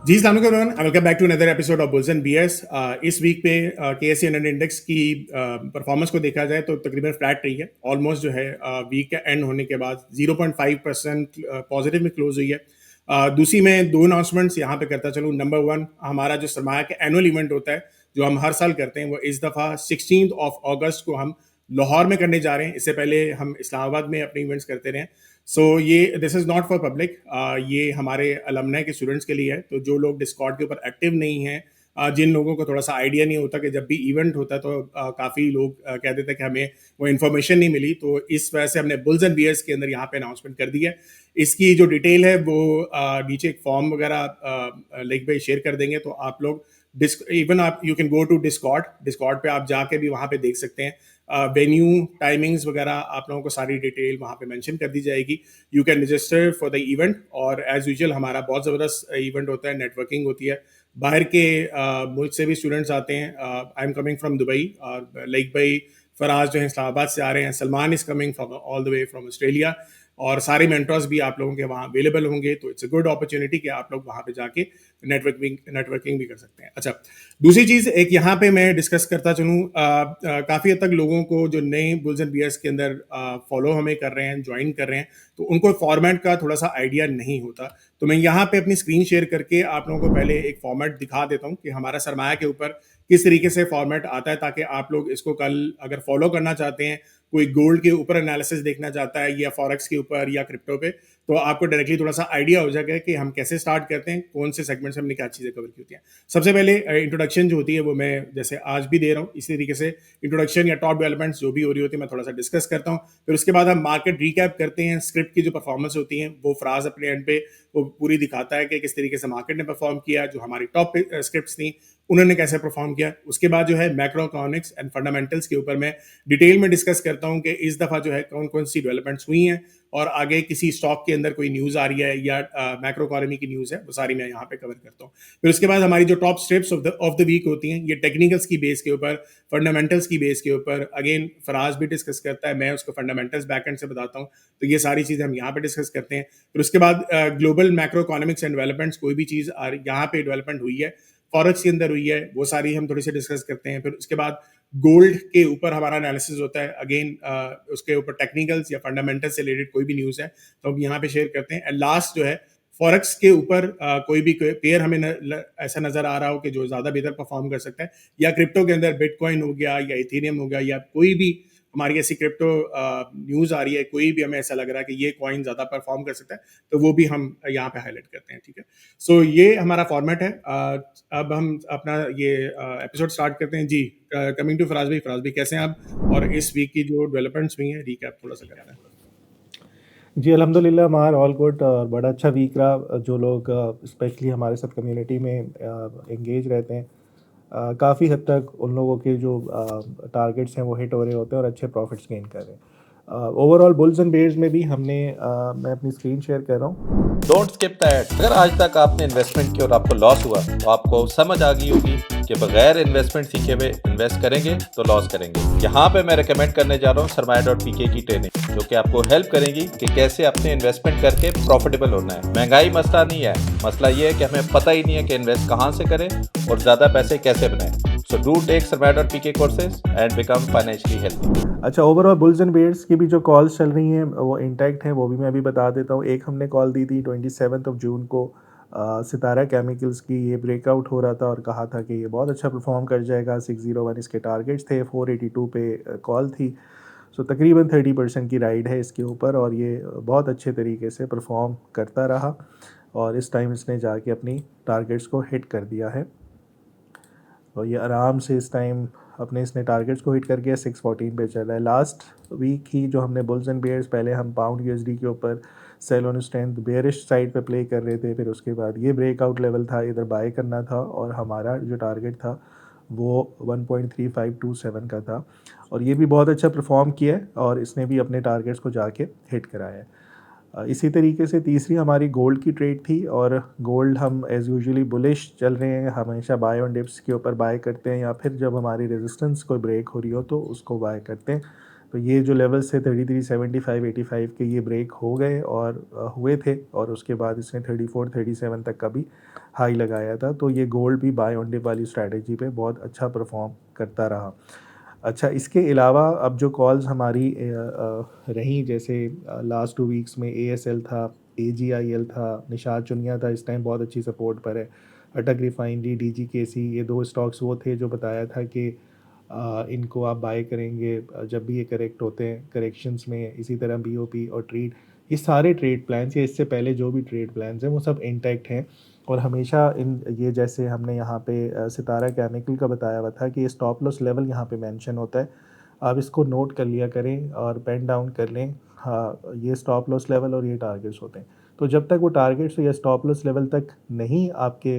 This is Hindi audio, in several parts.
जी अस्सलाम वालेकुम everyone, welcome back to another episode of bulls and bears. इस वीक पे केएससी हंड्रेड इंडेक्स की परफॉर्मेंस को देखा जाए तो तकरीबन फ्लैट रही है। ऑलमोस्ट जो है वीक का एंड होने के बाद 0.5% पॉजिटिव में क्लोज हुई है। दूसरी में दो अनाउंसमेंट्स यहाँ पे करता चलूँ। नंबर वन, हमारा जो सरमाया का एनुअल इवेंट होता है जो हम हर साल करते हैं, वो इस दफ़ा 16 अगस्त को हम लाहौर में करने जा रहे हैं। इससे पहले हम इस्लामाबाद में अपने इवेंट्स करते रहे। सो ये this is not for public, ये हमारे अलमनाई के स्टूडेंट्स के लिए है। तो जो लोग डिस्कॉर्ड के ऊपर एक्टिव नहीं हैं, जिन लोगों को थोड़ा सा आइडिया नहीं होता कि जब भी इवेंट होता है तो काफ़ी लोग कह देते हैं कि हमें वो इन्फॉर्मेशन नहीं मिली, तो इस वजह से हमने बुल्स एंड बियर्स के अंदर यहाँ पे अनाउंसमेंट कर दी है। इसकी जो डिटेल है वो नीचे एक फॉर्म वगैरह लिंक पे शेयर कर देंगे, तो आप लोग इवन आप you can go to Discord पे आप जाके भी वहाँ पे देख सकते हैं। वेन्यू टाइमिंग्स वगैरह आप लोगों को सारी डिटेल वहाँ पे मेंशन कर दी जाएगी। You can register for the event, और एज यूजुअल हमारा बहुत ज़बरदस्त इवेंट होता है, नेटवर्किंग होती है। बाहर के मुल्क से भी स्टूडेंट्स आते हैं। I am coming from Dubai, और लाइक भाई फराज जो है इस्लामाबाद से आ रहे हैं, Salman is coming from all the way from Australia, और सारे मेंटर्स भी आप लोगों के वहाँ अवेलेबल होंगे। तो इट्स अ गुड अपॉर्चुनिटी कि आप लोग वहाँ पे जाके नेटवर्किंग भी कर सकते हैं। अच्छा, दूसरी चीज़ एक यहाँ पे मैं डिस्कस करता चलूँ, काफ़ी हद तक लोगों को जो नए बुल्स एंड बियर्स के अंदर फॉलो हमें कर रहे हैं, ज्वाइन कर रहे हैं, तो उनको फॉर्मेट का थोड़ा सा आइडिया नहीं होता। तो मैं यहाँ पे अपनी स्क्रीन शेयर करके आप लोगों को पहले एक फॉर्मेट दिखा देता हूँ कि हमारा सरमाया के ऊपर किस तरीके से फॉर्मेट आता है, ताकि आप लोग इसको कल अगर फॉलो करना चाहते हैं, कोई गोल्ड के ऊपर एनालिसिस देखना चाहता है या फॉरेक्स के ऊपर या क्रिप्टो पे, तो आपको डायरेक्टली थोड़ा सा आइडिया हो जाएगा कि हम कैसे स्टार्ट करते हैं, कौन से सेगमेंट्स हमने क्या चीज़ें कवर की होती हैं। सबसे पहले इंट्रोडक्शन जो होती है वो मैं जैसे आज भी दे रहा हूँ, इसी तरीके से इंट्रोडक्शन या टॉप डेवलपमेंट्स जो भी हो रही होती है मैं थोड़ा सा डिस्कस करता हूँ। फिर उसके बाद हम मार्केट रिकैप करते हैं। स्क्रिप्ट की जो परफॉर्मेंस होती है वो फ्राज अपने एंड पे वो पूरी दिखाता है कि किस तरीके से मार्केट ने परफॉर्म किया, जो हमारी टॉप स्क्रिप्ट्स थी उन्होंने कैसे परफॉर्म किया। उसके बाद जो है मैक्रो इकोनॉमिक्स एंड फंडामेंटल्स के ऊपर मैं डिटेल में डिस्कस करता हूँ कि इस दफ़ा जो है कौन कौन सी डेवलपमेंट्स हुई हैं, और आगे किसी स्टॉक के अंदर कोई न्यूज़ आ रही है या मैक्रो इकोनॉमी की न्यूज़ है, वो सारी मैं यहाँ पे कवर करता हूँ। फिर उसके बाद हमारी जो top steps of the week होती हैं, ये टेक्निकल्स की बेस के ऊपर, फंडामेंटल्स की बेस के ऊपर अगेन फराज भी डिस्कस करता है, मैं उसको फंडामेंटल्स बैक एंड से बताता हूँ। तो ये सारी चीज़ें हम यहाँ पे डिस्कस करते हैं। फिर उसके बाद global macro economics and developments, कोई भी चीज़ यहाँ पे डेवलपमेंट हुई है, फॉरेक्स के अंदर हुई है, वो सारी हम थोड़ी सी डिस्कस करते हैं। फिर उसके बाद गोल्ड के ऊपर हमारा एनालिसिस होता है। अगेन उसके ऊपर टेक्निकल्स या फंडामेंटल्स से रिलेटेड कोई भी न्यूज़ है तो हम यहाँ पे शेयर करते हैं। एंड लास्ट जो है फॉरेक्स के ऊपर कोई भी पेयर हमें ऐसा नजर आ रहा हो कि जो ज़्यादा बेहतर परफॉर्म कर सकता है, या क्रिप्टो के अंदर बिटकॉइन हो गया या इथेरियम हो गया, या कोई भी हमारी ऐसी क्रिप्टो न्यूज़ आ रही है, कोई भी हमें ऐसा लग रहा है कि ये कॉइन ज़्यादा परफॉर्म कर सकता है, तो वो भी हम यहाँ पे हाईलाइट करते हैं। ठीक है, सो ये हमारा फॉर्मेट है। अब हम अपना ये एपिसोड स्टार्ट करते हैं जी। कमिंग टू फराज भाई कैसे हैं आप, और इस वीक की जो डेवलपमेंट्स हुई हैं रिकैप थोड़ा सा करते हैं। जी अल्हम्दुलिल्लाह हमारा ऑल गुड और बड़ा अच्छा वीक रहा। जो लोग स्पेशली हमारे साथ कम्युनिटी में एंगेज रहते हैं, काफ़ी हद तक उन लोगों के जो टारगेट्स हैं वो हिट हो रहे होते हैं और अच्छे प्रॉफिट्स गेन कर रहे हैं। ओवरऑल बुल्स एंड बेयर्स में भी हमने मैं अपनी स्क्रीन शेयर कर रहा हूँ। Don't skip that. अगर आज तक आपने इन्वेस्टमेंट की और आपको लॉस हुआ तो आपको समझ आ गई होगी कि बगैर इन्वेस्टमेंट सीखे हुए इन्वेस्ट करेंगे तो लॉस करेंगे। यहाँ पे मैं रेकमेंड करने जा रहा हूँ सरमाया.pk की ट्रेनिंग, जो कि आपको हेल्प करेगी कि कैसे अपने इन्वेस्टमेंट करके प्रॉफिटेबल होना है। महंगाई मसला नहीं है, मसला ये है कि हमें पता ही नहीं है कि इन्वेस्ट कहाँ से करें और ज़्यादा पैसे कैसे बनाएं। So do take सरमाया.pk courses and become financially healthy। अच्छा, ओवरऑल बुल्स एंड बेयर्स की भी जो कॉल्स चल रही हैं वो इंटैक्ट हैं, वो भी मैं अभी बता देता हूँ। एक हमने कॉल दी थी 27 जून को, सितारा केमिकल्स की। ये ब्रेकआउट हो रहा था और कहा था कि ये बहुत अच्छा परफॉर्म कर जाएगा। 601 इसके टारगेट्स थे, 482 पे कॉल थी। सो तकरीबन 30% की राइड है इसके ऊपर, और ये बहुत अच्छे तरीके से परफॉर्म करता रहा और इस टाइम इसने जाके अपनी टारगेट्स को हिट कर दिया है। और ये आराम से इस टाइम अपने इसने टारगेट्स को हिट करके 614 पे चल रहा है। लास्ट वीक ही जो हमने बुल्स एंड बेयर्स, पहले हम पाउंड यूएसडी के ऊपर sell on strength bearish side पे प्ले कर रहे थे, फिर उसके बाद ये ब्रेकआउट लेवल था, इधर बाय करना था, और हमारा जो टारगेट था वो 1.3527 का था, और ये भी बहुत अच्छा परफॉर्म किया है और इसने भी अपने टारगेट्स को जाके हिट कराया है। इसी तरीके से तीसरी हमारी गोल्ड की ट्रेड थी, और गोल्ड हम एज़ यूजुअली बुलिश चल रहे हैं, हमेशा बाय ऑन डिप्स के ऊपर बाय करते हैं, या फिर जब हमारी रेजिस्टेंस कोई ब्रेक हो रही हो तो उसको बाय करते हैं, तो ये जो लेवल्स थे 3375 85 के ये ब्रेक हो गए और हुए थे और उसके बाद इसने 34 37 तक का भी हाई लगाया था। तो ये गोल्ड भी बाय ऑन डिप वाली स्ट्रैटेजी पे बहुत अच्छा परफॉर्म करता रहा। अच्छा, इसके अलावा अब जो कॉल्स हमारी रहीं, जैसे लास्ट 2 वीक्स में एएसएल था, एजीआईएल था, निषाद चुनिया था, इस टाइम बहुत अच्छी सपोर्ट पर है। अटक रिफाइनरी, डीजीकेसी, ये 2 स्टॉक्स वो थे जो बताया था कि इनको आप बाय करेंगे जब भी ये करेक्ट होते हैं करेक्शंस में। इसी तरह बीओपी और ट्रेड, ये सारे ट्रेड प्लान्स या इससे पहले जो भी ट्रेड प्लान्स हैं वो सब इंटैक्ट हैं। और हमेशा इन ये जैसे हमने यहाँ पे सितारा केमिकल का बताया हुआ था कि ये स्टॉप लॉस लेवल यहाँ पे मेंशन होता है, आप इसको नोट कर लिया करें और पेन डाउन कर लें। हाँ, ये स्टॉप लॉस लेवल और ये टारगेट्स होते हैं। तो जब तक वो टारगेट्स या स्टॉप लॉस लेवल तक नहीं आपके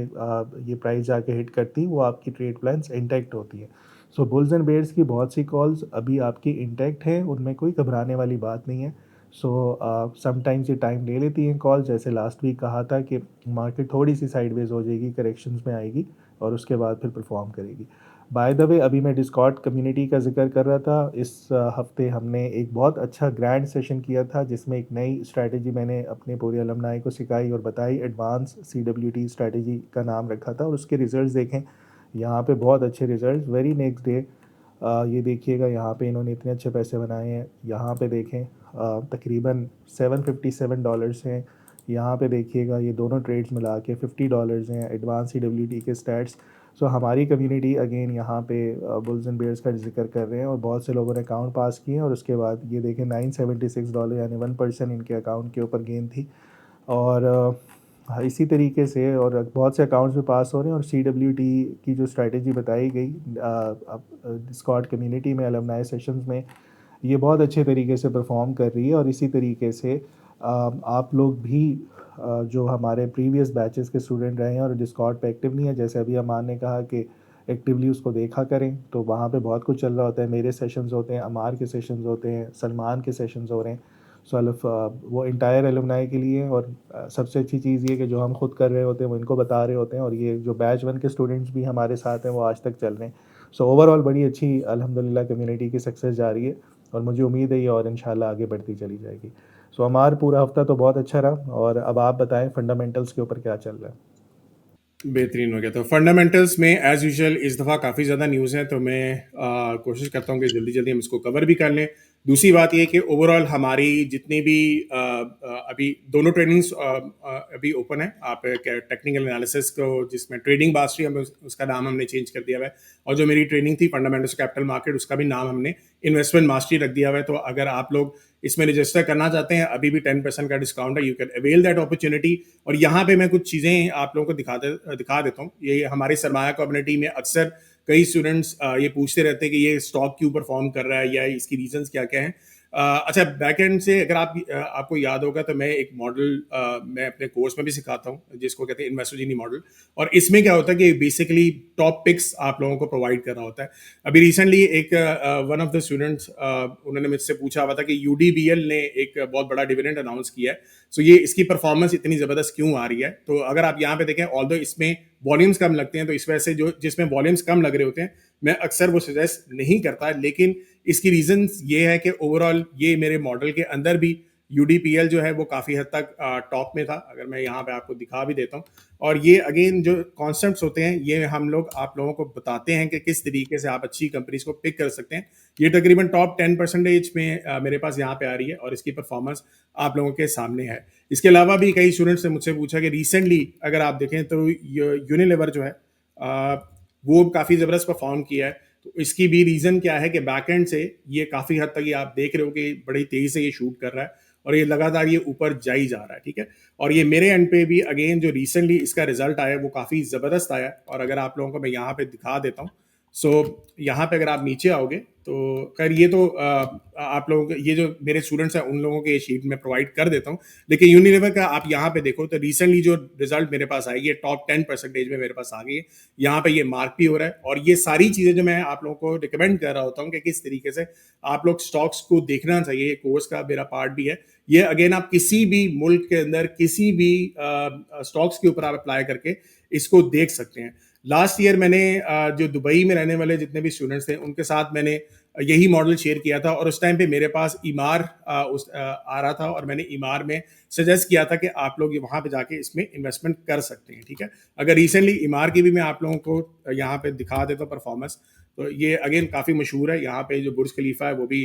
ये प्राइस जाके हिट करती, वो आपकी ट्रेड प्लान्स इंटैक्ट होती है। सो बुल्स एंड बेयर्स की बहुत सी कॉल्स अभी आपकी इंटैक्ट हैं, उनमें कोई घबराने वाली बात नहीं है। सो समटाइम्स ये टाइम ले लेती हैं कॉल, जैसे लास्ट वीक कहा था कि मार्केट थोड़ी सी साइडवेज हो जाएगी, करेक्शंस में आएगी और उसके बाद फिर परफॉर्म करेगी। बाय द वे, अभी मैं डिस्कॉर्ड कम्युनिटी का जिक्र कर रहा था, इस हफ्ते हमने एक बहुत अच्छा ग्रैंड सेशन किया था जिसमें एक नई स्ट्रैटेजी मैंने अपने पूरे अलमनाई को सिखाई और बताई। एडवांस CWT स्ट्रैटेजी का नाम रखा था और उसके रिजल्ट्स देखें, यहाँ पे बहुत अच्छे रिजल्ट्स। वेरी नेक्स्ट डे ये देखिएगा, यहाँ पे इन्होंने इतने अच्छे पैसे बनाए हैं। यहाँ पे देखें तकरीबन $757 हैं। यहाँ पे देखिएगा ये दोनों ट्रेड्स मिला के $50 हैं, एडवांस CWT के स्टैट्स। सो हमारी कम्युनिटी अगेन यहाँ पे बुल्स एंड बेयर्स का जिक्र कर रहे हैं और बहुत से लोगों ने अकाउंट पास किए हैं और उसके बाद ये देखें $976 यानी 1% इनके अकाउंट के ऊपर गेन थी। और इसी तरीके से और बहुत से अकाउंट्स में पास हो रहे हैं। और CWT की जो स्ट्रैटेजी बताई गई डिस्कॉर्ड कम्युनिटी में अलमनाई सेशंस में, ये बहुत अच्छे तरीके से परफॉर्म कर रही है। और इसी तरीके से आप लोग भी जो हमारे प्रीवियस बैचेस के स्टूडेंट रहे हैं और डिस्कॉर्ड पे एक्टिव नहीं है, जैसे अभी अमान ने कहा कि एक्टिवली उसको देखा करें, तो वहाँ पे बहुत कुछ चल रहा होता है। मेरे सेशंस होते हैं, अमार के सेशंस होते हैं, सलमान के सेशंस हो रहे हैं। सो वो इंटायर एलुमनाई के लिए। और सबसे अच्छी चीज़ ये कि जो हम खुद कर रहे होते हैं वो इनको बता रहे होते हैं और ये जो बैच 1 के स्टूडेंट्स भी हमारे साथ हैं वो आज तक चल रहे हैं। सो ओवरऑल बड़ी अच्छी अल्हम्दुलिल्लाह कम्युनिटी की सक्सेस जा रही है और मुझे उम्मीद है ये और इंशाल्लाह आगे बढ़ती चली जाएगी। सो हमारा पूरा हफ्ता तो बहुत अच्छा रहा। और अब आप बताएं फंडामेंटल्स के ऊपर क्या चल रहा है। बेहतरीन हो गया। तो फंडामेंटल्स में एज यूजुअल इस दफ़ा काफ़ी ज़्यादा न्यूज़ है, तो मैं कोशिश करता हूँ कि जल्दी जल्दी हम इसको कवर भी कर लें। दूसरी बात ये कि ओवरऑल हमारी जितनी भी अभी दोनों ट्रेनिंग्स अभी ओपन है। आप टेक्निकल एनालिसिस को, जिसमें ट्रेडिंग मास्टरी हम उसका नाम हमने चेंज कर दिया हुआ है, और जो मेरी ट्रेनिंग थी फंडामेंटल्स कैपिटल मार्केट, उसका भी नाम हमने इन्वेस्टमेंट मास्टरी रख दिया हुआ है। तो अगर आप लोग इसमें रजिस्टर करना चाहते हैं, अभी भी 10% का डिस्काउंट है, you can avail that opportunity. और यहाँ पे मैं कुछ चीज़ें आप लोगों को दिखा देता हूँ। ये हमारे सरमाया कम्युनिटी में अक्सर कई स्टूडेंट्स ये पूछते रहते हैं कि ये स्टॉक क्यों परफॉर्म कर रहा है या इसकी रीजंस क्या क्या हैं। अच्छा, बैक एंड से अगर आपको याद होगा तो मैं एक मॉडल मैं अपने कोर्स में भी सिखाता हूँ जिसको कहते हैं इन्वेस्टोजीनी मॉडल। और इसमें क्या होता है कि बेसिकली टॉप पिक्स आप लोगों को प्रोवाइड कर रहा होता है। अभी रिसेंटली एक वन ऑफ द स्टूडेंट्स उन्होंने मुझसे पूछा हुआ था कि UDBL ने एक बहुत बड़ा डिविडेंड अनाउंस किया है, सो ये इसकी परफॉर्मेंस इतनी ज़बरदस्त क्यों आ रही है। तो अगर आप यहाँ पे देखें, ऑल्दो इसमें वॉल्यूम्स कम लगते हैं, तो इस वजह से जो जिसमें वॉल्यूम्स कम लग रहे होते हैं मैं अक्सर वो सजेस्ट नहीं करता। लेकिन इसकी रीजंस ये है कि ओवरऑल ये मेरे मॉडल के अंदर भी UDPL जो है वो काफ़ी हद तक टॉप में था। अगर मैं यहाँ पे आपको दिखा भी देता हूँ, और ये अगेन जो कॉन्सेप्ट्स होते हैं ये हम लोग आप लोगों को बताते हैं कि किस तरीके से आप अच्छी कंपनीज को पिक कर सकते हैं। ये तकरीबन टॉप 10% में मेरे पास यहाँ पे आ रही है और इसकी परफॉर्मेंस आप लोगों के सामने है। इसके अलावा भी कई स्टूडेंट्स ने मुझसे पूछा कि रिसेंटली अगर आप देखें तो यूनिलीवर जो है वो काफ़ी ज़बरदस्त परफॉर्म किया है। तो इसकी भी रीज़न क्या है कि बैकएंड से ये काफ़ी हद तक ये आप देख रहे हो कि बड़ी तेज़ी से ये शूट कर रहा है और ये लगातार ये ऊपर जा ही जा रहा है, ठीक है। और ये मेरे एंड पे भी अगेन जो रिसेंटली इसका रिजल्ट आया वो काफ़ी ज़बरदस्त आया। और अगर आप लोगों को मैं यहाँ पे दिखा देता हूँ, सो यहाँ पे अगर आप नीचे आओगे तो खैर ये तो आप लोगों के ये जो मेरे स्टूडेंट्स हैं उन लोगों के शीट में प्रोवाइड कर देता हूँ। लेकिन यूनिलीवर का आप यहाँ पे देखो तो रिसेंटली जो रिजल्ट मेरे पास आई है टॉप 10% में मेरे पास आ गई है। यहाँ पे ये मार्क भी हो रहा है। और ये सारी चीज़ें जो मैं आप लोगों को रिकमेंड कर रहा होता हूँ कि किस तरीके से आप लोग स्टॉक्स को देखना चाहिए, ये कोर्स का मेरा पार्ट भी है। ये अगेन आप किसी भी मुल्क के अंदर किसी भी स्टॉक्स के ऊपर आप अप्लाई करके इसको देख सकते हैं। लास्ट ईयर मैंने जो दुबई में रहने वाले जितने भी स्टूडेंट्स थे उनके साथ मैंने यही मॉडल शेयर किया था, और उस टाइम पे मेरे पास ईमार आ रहा था, और मैंने ईमार में सजेस्ट किया था कि आप लोग वहाँ पे जाके इसमें इन्वेस्टमेंट कर सकते हैं, ठीक है। अगर रिसेंटली ईमार की भी मैं आप लोगों को यहाँ पे दिखा देता हूँ परफॉर्मेंस, तो ये अगेन काफ़ी मशहूर है। यहाँ पे जो बुर्ज खलीफा है वो भी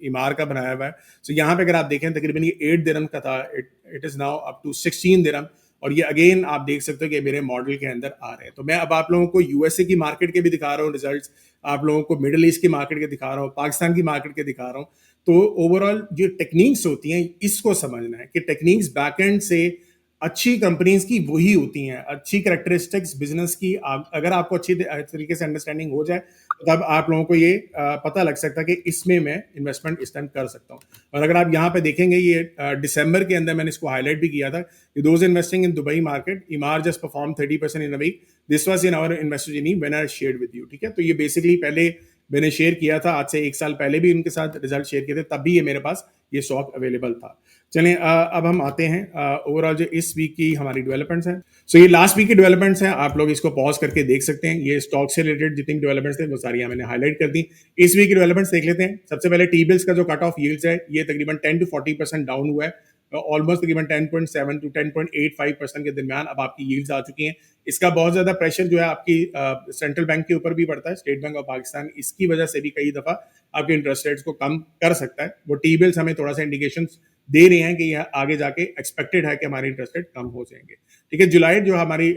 ईमार का बनाया हुआ है। सो यहाँ पे अगर आप देखें तकरीबन ये 8 दिरहम का था, it is now up to 16 दिरहम, और ये अगेन आप देख सकते हो कि मेरे मॉडल के अंदर आ रहे हैं। तो मैं अब आप लोगों को यूएसए की मार्केट के भी दिखा रहा हूँ रिजल्ट्स, आप लोगों को मिडिल ईस्ट की मार्केट के दिखा रहा हूँ, पाकिस्तान की मार्केट के दिखा रहा हूँ। तो ओवरऑल जो टेक्निक्स होती हैं इसको समझना है कि टेक्निक्स बैकएंड से अच्छी कंपनीज की वही होती हैं, अच्छी कैरेक्टरिस्टिक्स बिजनेस की अगर आपको अच्छी तरीके से अंडरस्टैंडिंग हो जाए, तब आप लोगों को ये पता लग सकता है कि इसमें मैं इन्वेस्टमेंट इस टाइम कर सकता हूँ। और अगर आप यहाँ पे देखेंगे, ये दिसंबर के अंदर मैंने इसको हाईलाइट भी किया था कि those investing in Dubai market, Emaar just perform 30% in a week, this was in our investor journey when I shared with you, ठीक है। तो ये बेसिकली पहले मैंने शेयर किया था, आज से 1 साल पहले भी उनके साथ रिजल्ट शेयर किए थे, तब भी ये मेरे पास ये स्टॉक अवेलेबल था। चलें अब हम आते हैं ओवरऑल जो इस वीक की हमारी डेवलपमेंट्स हैं। सो ये लास्ट वीक की डेवलपमेंट्स हैं, आप लोग इसको पॉज करके देख सकते हैं। ये स्टॉक से रिलेटेड जितनी डेवलपमेंट्स थे वो सारी मैंने हाईलाइट कर दी। इस वीक की डेवलपमेंट्स देख लेते हैं। सबसे पहले टी बिल्स का जो कट ऑफ यील्ड्स है ये तकरीबन 10 to 40% डाउन हुआ है, ऑलमोस्ट तकरीबन 10.7 to 10.85% के दरमियान अब आपकी यील्ड्स आ चुकी हैं। इसका बहुत ज्यादा प्रेशर जो है आपकी सेंट्रल बैंक के ऊपर भी पड़ता है, स्टेट बैंक ऑफ पाकिस्तान इसकी वजह से भी कई दफा आपके इंटरेस्ट रेट्स को कम कर सकता है। वो टी बिल्स हमें थोड़ा सा इंडिकेशन दे रहे हैं कि यह आगे जाके एक्सपेक्टेड है कि हमारे इंटरेस्ट रेट कम हो जाएंगे, ठीक है। जुलाई जो हमारी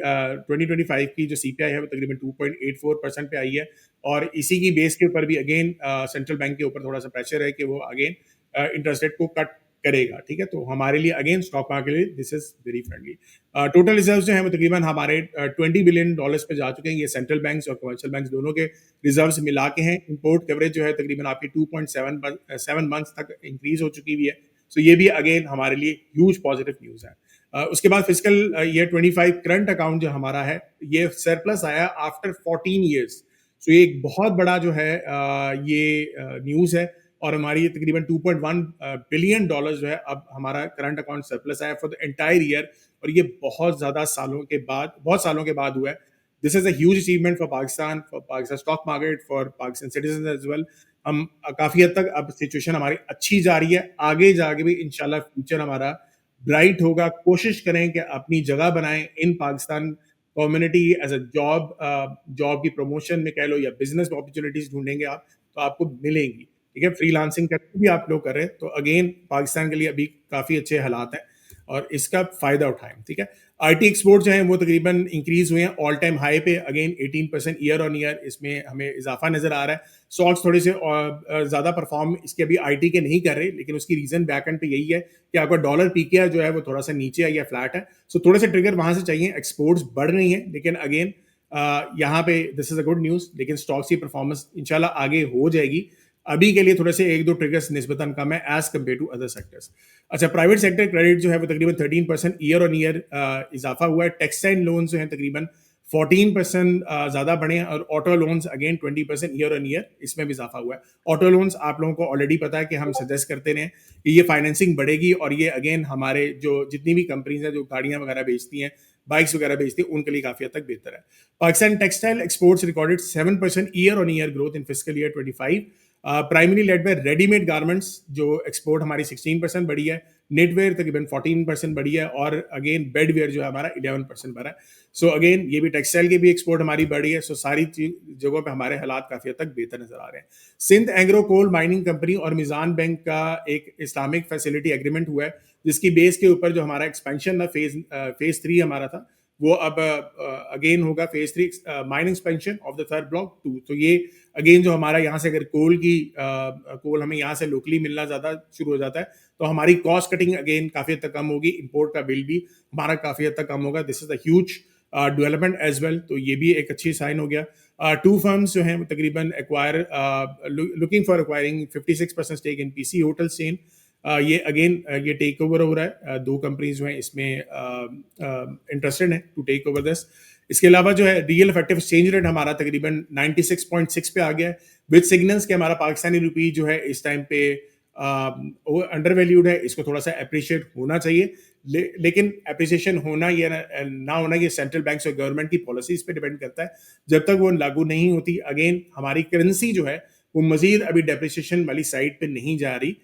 2025 की जो सीपीआई है वो तकरीबन 2.84% पे आई है, और इसी की बेस के ऊपर भी अगेन सेंट्रल बैंक के ऊपर थोड़ा सा प्रेशर है कि वो अगेन इंटरेस्ट रेट को कट करेगा, ठीक है। तो हमारे लिए अगेन स्टॉक मार्केट के लिए this is very friendly. Total reserve जो है वो तकरीबन हमारे $20 बिलियन पे जा चुके हैं। ये सेंट्रल बैंक्स और कमर्शियल बैंक्स दोनों के रिजर्व्स मिला के हैं। इंपोर्ट कवरेज जो है तकरीबन आपकी 2.7 मंथ्स तक इंक्रीज हो चुकी हुई है। सो ये भी अगेन हमारे लिए ह्यूज पॉजिटिव न्यूज है। उसके बाद फिजिकल ईयर 25 करंट अकाउंट जो हमारा है ये सरप्लस आया आफ्टर 14 ईयर्स। सो ये एक बहुत बड़ा जो है ये न्यूज है, और हमारी ये तकरीबन 2.1 बिलियन डॉलर जो है अब हमारा करंट अकाउंट सरप्लस आया फॉर द एंटायर ईयर, और ये बहुत सालों के बाद हुआ है। This is a huge achievement for Pakistan stock market, for Pakistan citizen as well. हम काफी हद तक अब सिचुएशन हमारी अच्छी जा रही है, आगे जाके भी इंशाल्लाह फ्यूचर हमारा ब्राइट होगा। कोशिश करें कि अपनी जगह बनाएं in Pakistan community as a job की प्रमोशन में कह लो, या बिजनेस अपॉर्चुनिटीज ढूंढेंगे आप तो आपको मिलेंगी, ठीक है। फ्रीलांसिंग करके भी आप लोग कर रहे हैं, तो अगेन पाकिस्तान के लिए अभी काफी अच्छे हालात हैं और इसका फायदा उठाएं, ठीक है। आईटी एक्सपोर्ट जो है वो तकरीबन इंक्रीज हुए हैं ऑल टाइम हाई पे, अगेन 18% ईयर ऑन ईयर इसमें हमें इजाफा नजर आ रहा है। स्टॉक्स थोड़े से ज्यादा परफॉर्म इसके अभी आईटी के नहीं कर रहे, लेकिन उसकी रीजन बैकएंड पे यही है कि आपका डॉलर पीकेआर जो है वो थोड़ा सा नीचे है या फ्लैट है। सो थोड़े से ट्रिगर वहां से चाहिए। एक्सपोर्ट्स बढ़ रही हैं, लेकिन अगेन यहाँ पे this is a good news, लेकिन स्टॉक्स की परफॉर्मेंस इंशाल्लाह आगे हो जाएगी। अभी के लिए थोड़े से 1-2 ट्रिगर्स निस्बतन कम है as compare to other sectors. अच्छा, प्राइवेट सेक्टर क्रेडिट जो है वो तकरीबन 13% ईयर ऑन ईयर इजाफा हुआ है। टेक्सटाइल लोन्स जो है तकरीबन 14% ज्यादा बढ़े हैं, और auto loans again 20% year on year इसमें भी इजाफा हुआ है। ऑटो लोन्स आप लोगों को ऑलरेडी पता है कि हम सजेस्ट करते रहे कि ये फाइनेंसिंग बढ़ेगी, और ये अगेन हमारे जो जितनी भी कंपनीज हैं जो गाड़ियां वगैरह बेचती हैं, बाइक्स वगैरह बेचती हैं, उनके लिए काफी हद तक बेहतर है। Pakistan textile exports recorded 7% year on year growth in fiscal year 25, primary led by readymade garments जो एक्सपोर्ट हमारी 16% बढ़ी है, नेटवेयर तकरीबन 14% बढ़ी है, और अगेन बेडवेयर जो है हमारा 11% बढ़ा है। सो अगेन ये भी टेक्सटाइल की भी एक्सपोर्ट हमारी बढ़ी है। सो सारी जगहों पे हमारे हालात काफी हद तक बेहतर नजर आ रहे हैं। Sindh agro coal mining company और मिजान बैंक का एक इस्लामिक फैसिलिटी एग्रीमेंट हुआ है, जिसकी बेस के ऊपर जो हमारा एक्सपेंशन था फेज 3 हमारा था, वो अब अगेन होगा phase 3 mining expansion of the third block 2। तो ये अगेन जो हमारा यहाँ से अगर कोल हमें यहाँ से लोकली मिलना ज्यादा शुरू हो जाता है, तो हमारी कॉस्ट कटिंग अगेन काफी हद तक कम होगी, इंपोर्ट का बिल भी हमारा काफी हद तक कम होगा। This is a huge development as well, तो ये भी एक अच्छी साइन हो गया। 2 फर्म्स जो हैं तकरीबन looking for acquiring 56% stake in PC hotel chain. ये अगेन ये टेक ओवर हो रहा है, 2 कंपनीज जो हैं इसमें इंटरेस्टेड हैं टू टेक ओवर दिस। इसके अलावा जो है रियल इफेक्टिव एक्सचेंज रेट हमारा तकरीबन 96.6 पे आ गया है, विद सिग्नल्स के हमारा पाकिस्तानी रुपी जो है इस टाइम पे वो अंडर वैल्यूड है, इसको थोड़ा सा अप्रिशिएट होना चाहिए। लेकिन अप्रिसिएशन होना या ना होना ये सेंट्रल बैंक्स और गवर्नमेंट की पॉलिसीज पे डिपेंड करता है। जब तक वो लागू नहीं होती, अगेन हमारी करेंसी जो है वो मजीद अभी डेप्रिसिएशन वाली साइड पे नहीं जा रही,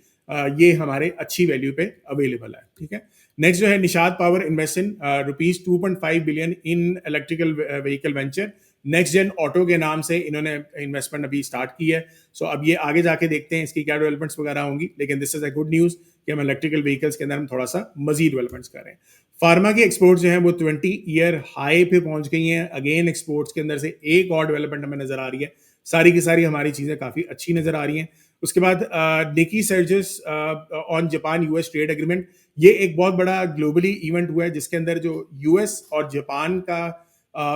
ये हमारे अच्छी वैल्यू पे अवेलेबल है, ठीक है। नेक्स्ट जो है Nishat power invest in ₹2.5 billion in electrical vehicle venture, next gen auto के नाम से इन्होंने इन्वेस्टमेंट अभी स्टार्ट की है। सो अब ये आगे जाके देखते हैं इसकी क्या डेवलपमेंट्स वगैरह होंगी, लेकिन this is a good news कि हम इलेक्ट्रिकल व्हीकल्स के अंदर हम थोड़ा सा मजीद डेवलपमेंट्स कर रहे हैं। फार्मा की एक्सपोर्ट्स जो हैं वो 20 ईयर हाई पे पहुंच गई हैं। अगेन एक्सपोर्ट्स के अंदर से एक और डेवलपमेंट हमें नजर आ रही है, सारी की सारी हमारी चीज़ें काफ़ी अच्छी नजर आ रही हैं। उसके बाद Nikkei surges on Japan US trade agreement, ये एक बहुत बड़ा ग्लोबली इवेंट हुआ है जिसके अंदर जो यूएस और जापान का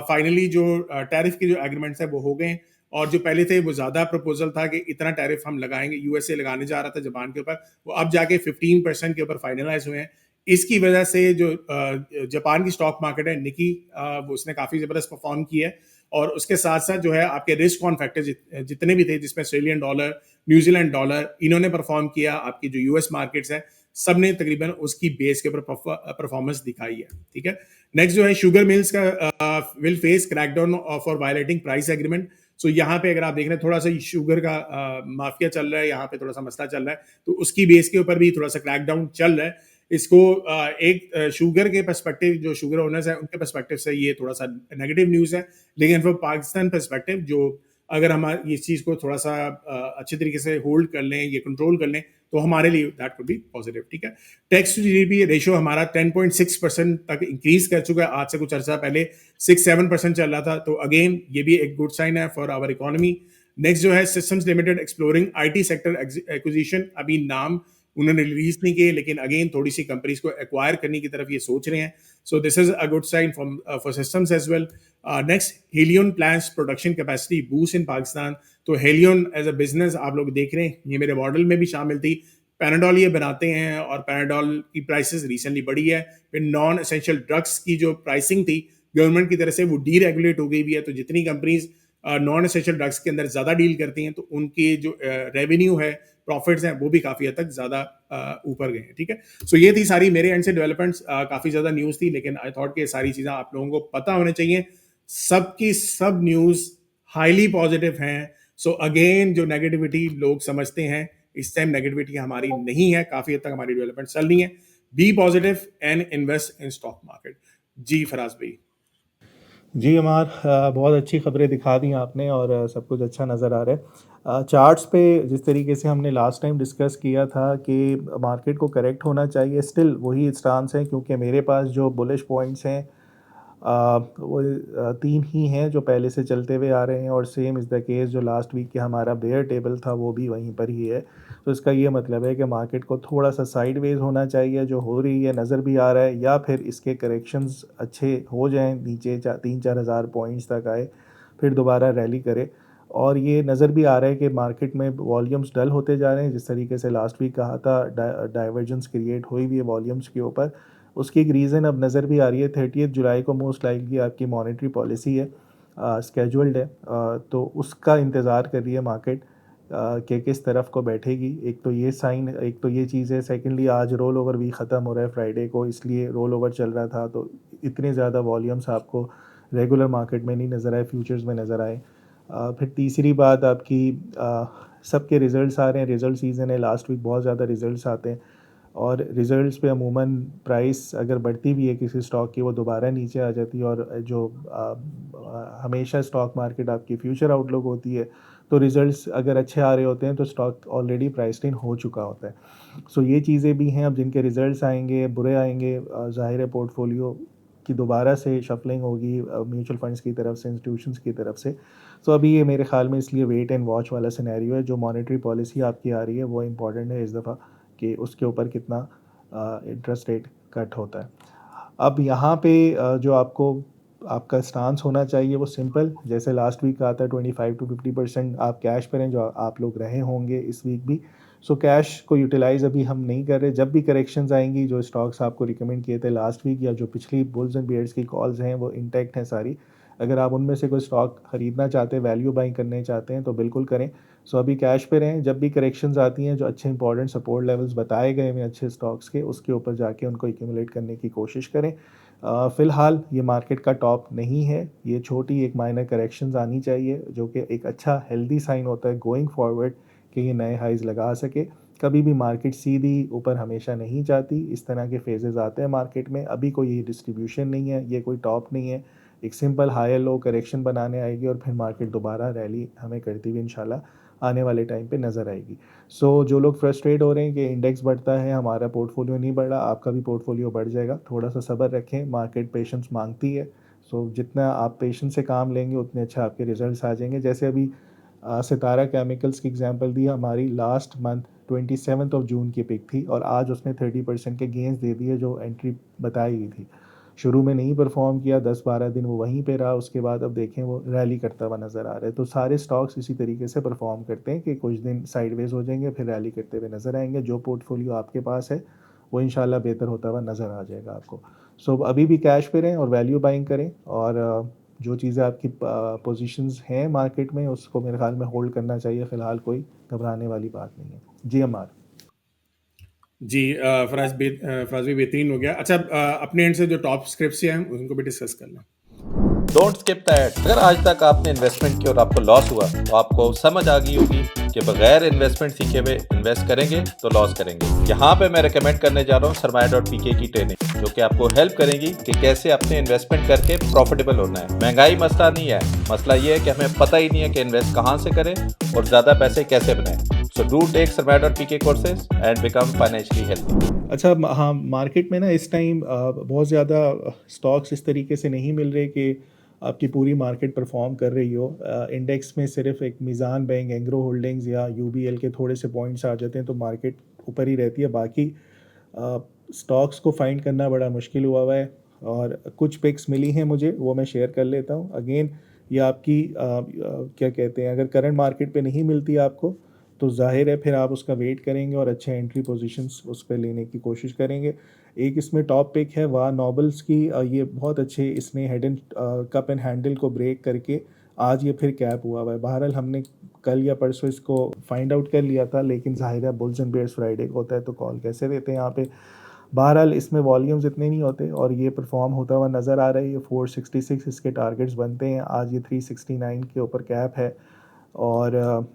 फाइनली जो टैरिफ के जो एग्रीमेंट्स है वो हो गए, और जो पहले थे वो ज्यादा प्रपोजल था कि इतना टैरिफ हम लगाएंगे, यूएसए लगाने जा रहा था जापान के ऊपर, वो अब जाके 15% के ऊपर फाइनलाइज हुए हैं। इसकी वजह से जो जापान की स्टॉक मार्केट है निकी, वो उसने काफी जबरदस्त परफॉर्म किया है। और उसके साथ साथ जो है आपके रिस्क ऑन फैक्टर जितने भी थे, जिसमें ऑस्ट्रेलियन डॉलर, न्यूजीलैंड डॉलर, इन्होंने परफॉर्म किया। आपकी जो यूएस मार्केट्स है सब ने तकरीबन उसकी बेस के ऊपर परफॉर्मेंस दिखाई है, ठीक है। नेक्स्ट जो है शुगर मिल्स का will face crackdown for violating price agreement. So यहाँ पे अगर आप देख रहे हैं थोड़ा सा शुगर का माफिया चल रहा है, यहाँ पे थोड़ा सा मसला चल रहा है, तो उसकी बेस के ऊपर भी थोड़ा सा क्रैकडाउन चल रहा है। इसको एक शुगर के पर्सपेक्टिव, जो शुगर ओनर्स है उनके पर्सपेक्टिव से ये थोड़ा सा नेगेटिव न्यूज़ है, लेकिन फॉर पाकिस्तान पर्सपेक्टिव, जो अगर हम इस चीज़ को थोड़ा सा अच्छे तरीके से होल्ड कर लें, ये कंट्रोल कर लें, तो हमारे लिए दैट वुड बी पॉजिटिव, ठीक है। टैक्स टू जीडीपी रेशियो हमारा 10.6% तक इंक्रीज कर चुका है। आज से कुछ अर्सा पहले 6-7% चल रहा था, तो अगेन ये भी एक गुड साइन है फॉर आवर इकोनॉमी। नेक्स्ट जो है systems limited exploring IT sector acquisition, अभी नाम उन्होंने रिलीज नहीं किए, लेकिन अगेन थोड़ी सी कंपनीज को एक्वायर करने की तरफ ये सोच रहे हैं। So this is a good sign for systems as well. Next, Haleon plans production capacity boost in Pakistan. तो हेलियन एज अ बिजनेस आप लोग देख रहे हैं, ये मेरे मॉडल में भी शामिल थी। पैनाडोल ये बनाते हैं और पैनाडोल की प्राइसेस रिसेंटली बढ़ी है। फिर नॉन एसेंशियल ड्रग्स की जो प्राइसिंग थी गवर्नमेंट की तरफ से, वो डीरेगुलेट हो गई हुई है। तो जितनी कंपनीज नॉन एसेंशियल ड्रग्स के अंदर ज़्यादा डील करती हैं, तो उनके जो रेवेन्यू है, प्रॉफिट्स हैं, वो भी काफ़ी हद तक ज़्यादा ऊपर गए हैं, ठीक है। सो ये थी सारी मेरे एंड से डेवलपमेंट्स। काफ़ी ज़्यादा न्यूज़ थी, लेकिन आई थॉट कि ये सारी चीज़ें आप लोगों को पता होने चाहिए। सबकी सब न्यूज़ हाईली पॉजिटिव हैं। सो अगेन जो नेगेटिविटी लोग समझते हैं, इस टाइम नेगेटिविटी हमारी नहीं है, काफ़ी हद तक हमारी डेवलपमेंट चल रही है। Be positive and invest in stock market. जी फराज भाई। जी अमार, बहुत अच्छी खबरें दिखा दी आपने और सब कुछ अच्छा नज़र आ रहा है। चार्ट्स पे जिस तरीके से हमने लास्ट टाइम डिस्कस किया था कि मार्केट को करेक्ट होना चाहिए, स्टिल वही स्टांस है, क्योंकि मेरे पास जो बुलिश पॉइंट्स हैं वो तीन ही हैं जो पहले से चलते हुए आ रहे हैं, और सेम इज़ द केस जो लास्ट वीक के हमारा बेयर टेबल था वो भी वहीं पर ही है। तो इसका ये मतलब है कि मार्केट को थोड़ा सा साइडवेज होना चाहिए, जो हो रही है नज़र भी आ रहा है, या फिर इसके करेक्शंस अच्छे हो जाएं, नीचे 3-4 हज़ार पॉइंट्स तक आए, फिर दोबारा रैली करे। और ये नज़र भी आ रहा है कि मार्केट में वॉल्यूम्स डल होते जा रहे हैं, जिस तरीके से लास्ट वीक कहा था डाइवर्जेंस क्रिएट हुई भी है वॉल्यूम्स के ऊपर। उसकी एक रीज़न अब नज़र भी आ रही है। 30 जुलाई को मोस्ट लाइकली आपकी मॉनेटरी पॉलिसी है, स्केजुअल्ड है, तो उसका इंतज़ार कर रही है मार्केट कि किस तरफ को बैठेगी। एक तो ये साइन, एक तो ये चीज़ है। सेकेंडली आज रोल ओवर भी ख़त्म हो रहा है फ्राइडे को, इसलिए रोल ओवर चल रहा था, तो इतने ज़्यादा वॉल्यूम्स आपको रेगुलर मार्केट में नहीं नज़र आए, फ्यूचर्स में नज़र आए। फिर तीसरी बात आपकी, सबके रिज़ल्ट्स आ रहे हैं, रिज़ल्ट सीज़न है, लास्ट वीक बहुत ज़्यादा रिज़ल्ट्स आते हैं, और रिज़ल्ट्स पे अमूमन प्राइस अगर बढ़ती भी है किसी स्टॉक की, वो दोबारा नीचे आ जाती है। और जो हमेशा स्टॉक मार्केट आपकी फ्यूचर आउटलुक होती है, तो रिज़ल्ट्स अगर अच्छे आ रहे होते हैं तो स्टॉक ऑलरेडी प्राइस्ड इन हो चुका होता है। सो ये चीज़ें भी हैं। अब जिनके रिज़ल्ट्स आएंगे बुरे आएंगे, ज़ाहिर है पोर्टफोलियो की दोबारा से शफलिंग होगी म्यूचुअल फंड्स की तरफ से, इंस्टीट्यूशंस की तरफ से। सो अभी ये मेरे ख़्याल में इसलिए वेट एंड वॉच वाला सिनेरियो है। जो मॉनेटरी पॉलिसी आपकी आ रही है वो इम्पॉर्टेंट है इस दफ़ा, कि उसके ऊपर कितना इंटरेस्ट रेट कट होता है। अब यहाँ पे जो आपको आपका स्टांस होना चाहिए वो सिंपल, जैसे लास्ट वीक का आता है 25-50% आप कैश पर हैं, जो आप लोग रहे होंगे इस वीक भी। सो कैश को यूटिलाइज़ अभी हम नहीं कर रहे। जब भी करेक्शंस आएंगी, जो स्टॉक्स आपको रिकमेंड किए थे लास्ट वीक, या जो पिछली बुल्स एंड बियर्स की कॉल्स हैं वो इंटैक्ट हैं सारी, अगर आप उनमें से कोई स्टॉक ख़रीदना चाहते हैं, वैल्यू बाइंग करने चाहते हैं, तो बिल्कुल करें। सो अभी कैश पे रहें। जब भी करेक्शंस आती हैं, जो अच्छे इंपॉर्टेंट सपोर्ट लेवल्स बताए गए हैं अच्छे स्टॉक्स के, उसके ऊपर जाके उनको एक्यूमुलेट करने की कोशिश करें। फ़िलहाल ये मार्केट का टॉप नहीं है, ये छोटी एक माइनर करेक्शंस आनी चाहिए जो कि एक अच्छा हेल्दी साइन होता है गोइंग फॉरवर्ड कि ये नए हाइज़ लगा सके। कभी भी मार्केट सीधी ऊपर हमेशा नहीं जाती, इस तरह के फेजेज़ आते हैं मार्केट में। अभी कोई ये डिस्ट्रीब्यूशन नहीं है, ये कोई टॉप नहीं है, एक सिंपल हायर लो करेक्शन बनाने आएगी और फिर मार्केट दोबारा रैली हमें करती हुई इंशाल्लाह आने वाले टाइम पे नज़र आएगी। जो लोग फ्रस्ट्रेट हो रहे हैं कि इंडेक्स बढ़ता है, हमारा पोर्टफोलियो नहीं बढ़ रहा, आपका भी पोर्टफोलियो बढ़ जाएगा। थोड़ा-सा सब्र रखें, मार्केट पेशेंस माँगती है। जितना आप पेशेंस से काम लेंगे उतने अच्छा आपके रिज़ल्ट्स आ जाएँगे। जैसे अभी सितारा केमिकल्स की एग्ज़ाम्पल दी, हमारी last month 27th of June की पिक थी और आज उसने 30% के गेन्स दे दिए जो एंट्री बताई गई थी। शुरू में नहीं परफ़ॉर्म किया, 10-12 दिन वो वहीं पे रहा, उसके बाद अब देखें वो रैली करता हुआ नज़र आ रहा है। तो सारे स्टॉक्स इसी तरीके से परफ़ॉर्म करते हैं कि कुछ दिन साइडवेज़ हो जाएँगे, फिर रैली करते हुए नज़र आएँगे। जो पोर्टफोलियो आपके पास है, वो इंशाल्लाह बेहतर होता हुआ नज़र आ जाएगा आपको। अभी भी कैश पे रहें और वैल्यू बाइंग करें और जो चीज़ें आपकी पोज़ीशंस हैं मार्केट में, उसको मेरे ख़्याल में होल्ड करना चाहिए, फ़िलहाल कोई घबराने वाली बात नहीं है। जीएमआर। जी, फराज भी बेहतरीन हो गया। अच्छा, अपने एंड से जो टॉप स्क्रिप्ट्स हैं उनको भी डिस्कस कर लें। Don't skip that. अगर आज तक आपने इन्वेस्टमेंट की और आपको लॉस हुआ तो आपको समझ आ गई होगी कि बगैर इन्वेस्टमेंट सीखे हुए इन्वेस्ट करेंगे तो लॉस करेंगे। यहाँ पे मैं रेकमेंड करने जा रहा हूँ सरमाया.pk की ट्रेनिंग, जो कि आपको हेल्प करेगी कि कैसे अपने इन्वेस्टमेंट करके प्रॉफिटेबल होना है। महंगाई मसला नहीं है, मसला ये है कि हमें पता ही नहीं है कि इन्वेस्ट कहाँ से करें और ज़्यादा पैसे कैसे बनाएं। So do take सरमाया.pk courses and become financially healthy. अच्छा, हाँ, मार्केट में ना इस टाइम बहुत ज़्यादा स्टॉक्स इस तरीके से नहीं मिल रहे कि आपकी पूरी मार्केट परफॉर्म कर रही हो। इंडेक्स में सिर्फ एक मीज़ान बैंक, एंग्रो होल्डिंग्स या यूबीएल के थोड़े से पॉइंट्स आ जाते हैं तो मार्केट ऊपर ही रहती है। बाकी स्टॉक्स को फाइंड करना बड़ा मुश्किल हुआ है और कुछ पिक्स मिली हैं मुझे, वो मैं शेयर कर लेता हूँ। अगेन ये आपकी क्या कहते हैं, अगर करंट मार्केट पे नहीं मिलती आपको तो ज़ाहिर है फिर आप उसका वेट करेंगे और अच्छे एंट्री पोजीशंस उस पे लेने की कोशिश करेंगे। एक इसमें टॉप पिक है वाह नॉबल्स की। ये बहुत अच्छे, इसने head and cup and handle को ब्रेक करके आज ये फिर कैप हुआ है। बहरहाल हमने कल या परसों इसको फाइंड आउट कर लिया था, लेकिन ज़ाहिर है बुल्स एंड बेयर्स फ्राइडे को होता है तो कॉल कैसे देते हैं यहाँ पे। बहरहाल इसमें वॉल्यूम्स इतने नहीं होते और ये परफॉर्म होता हुआ नज़र आ रहा है। ये 466 इसके टारगेट्स बनते हैं, आज ये 369 के ऊपर कैप है और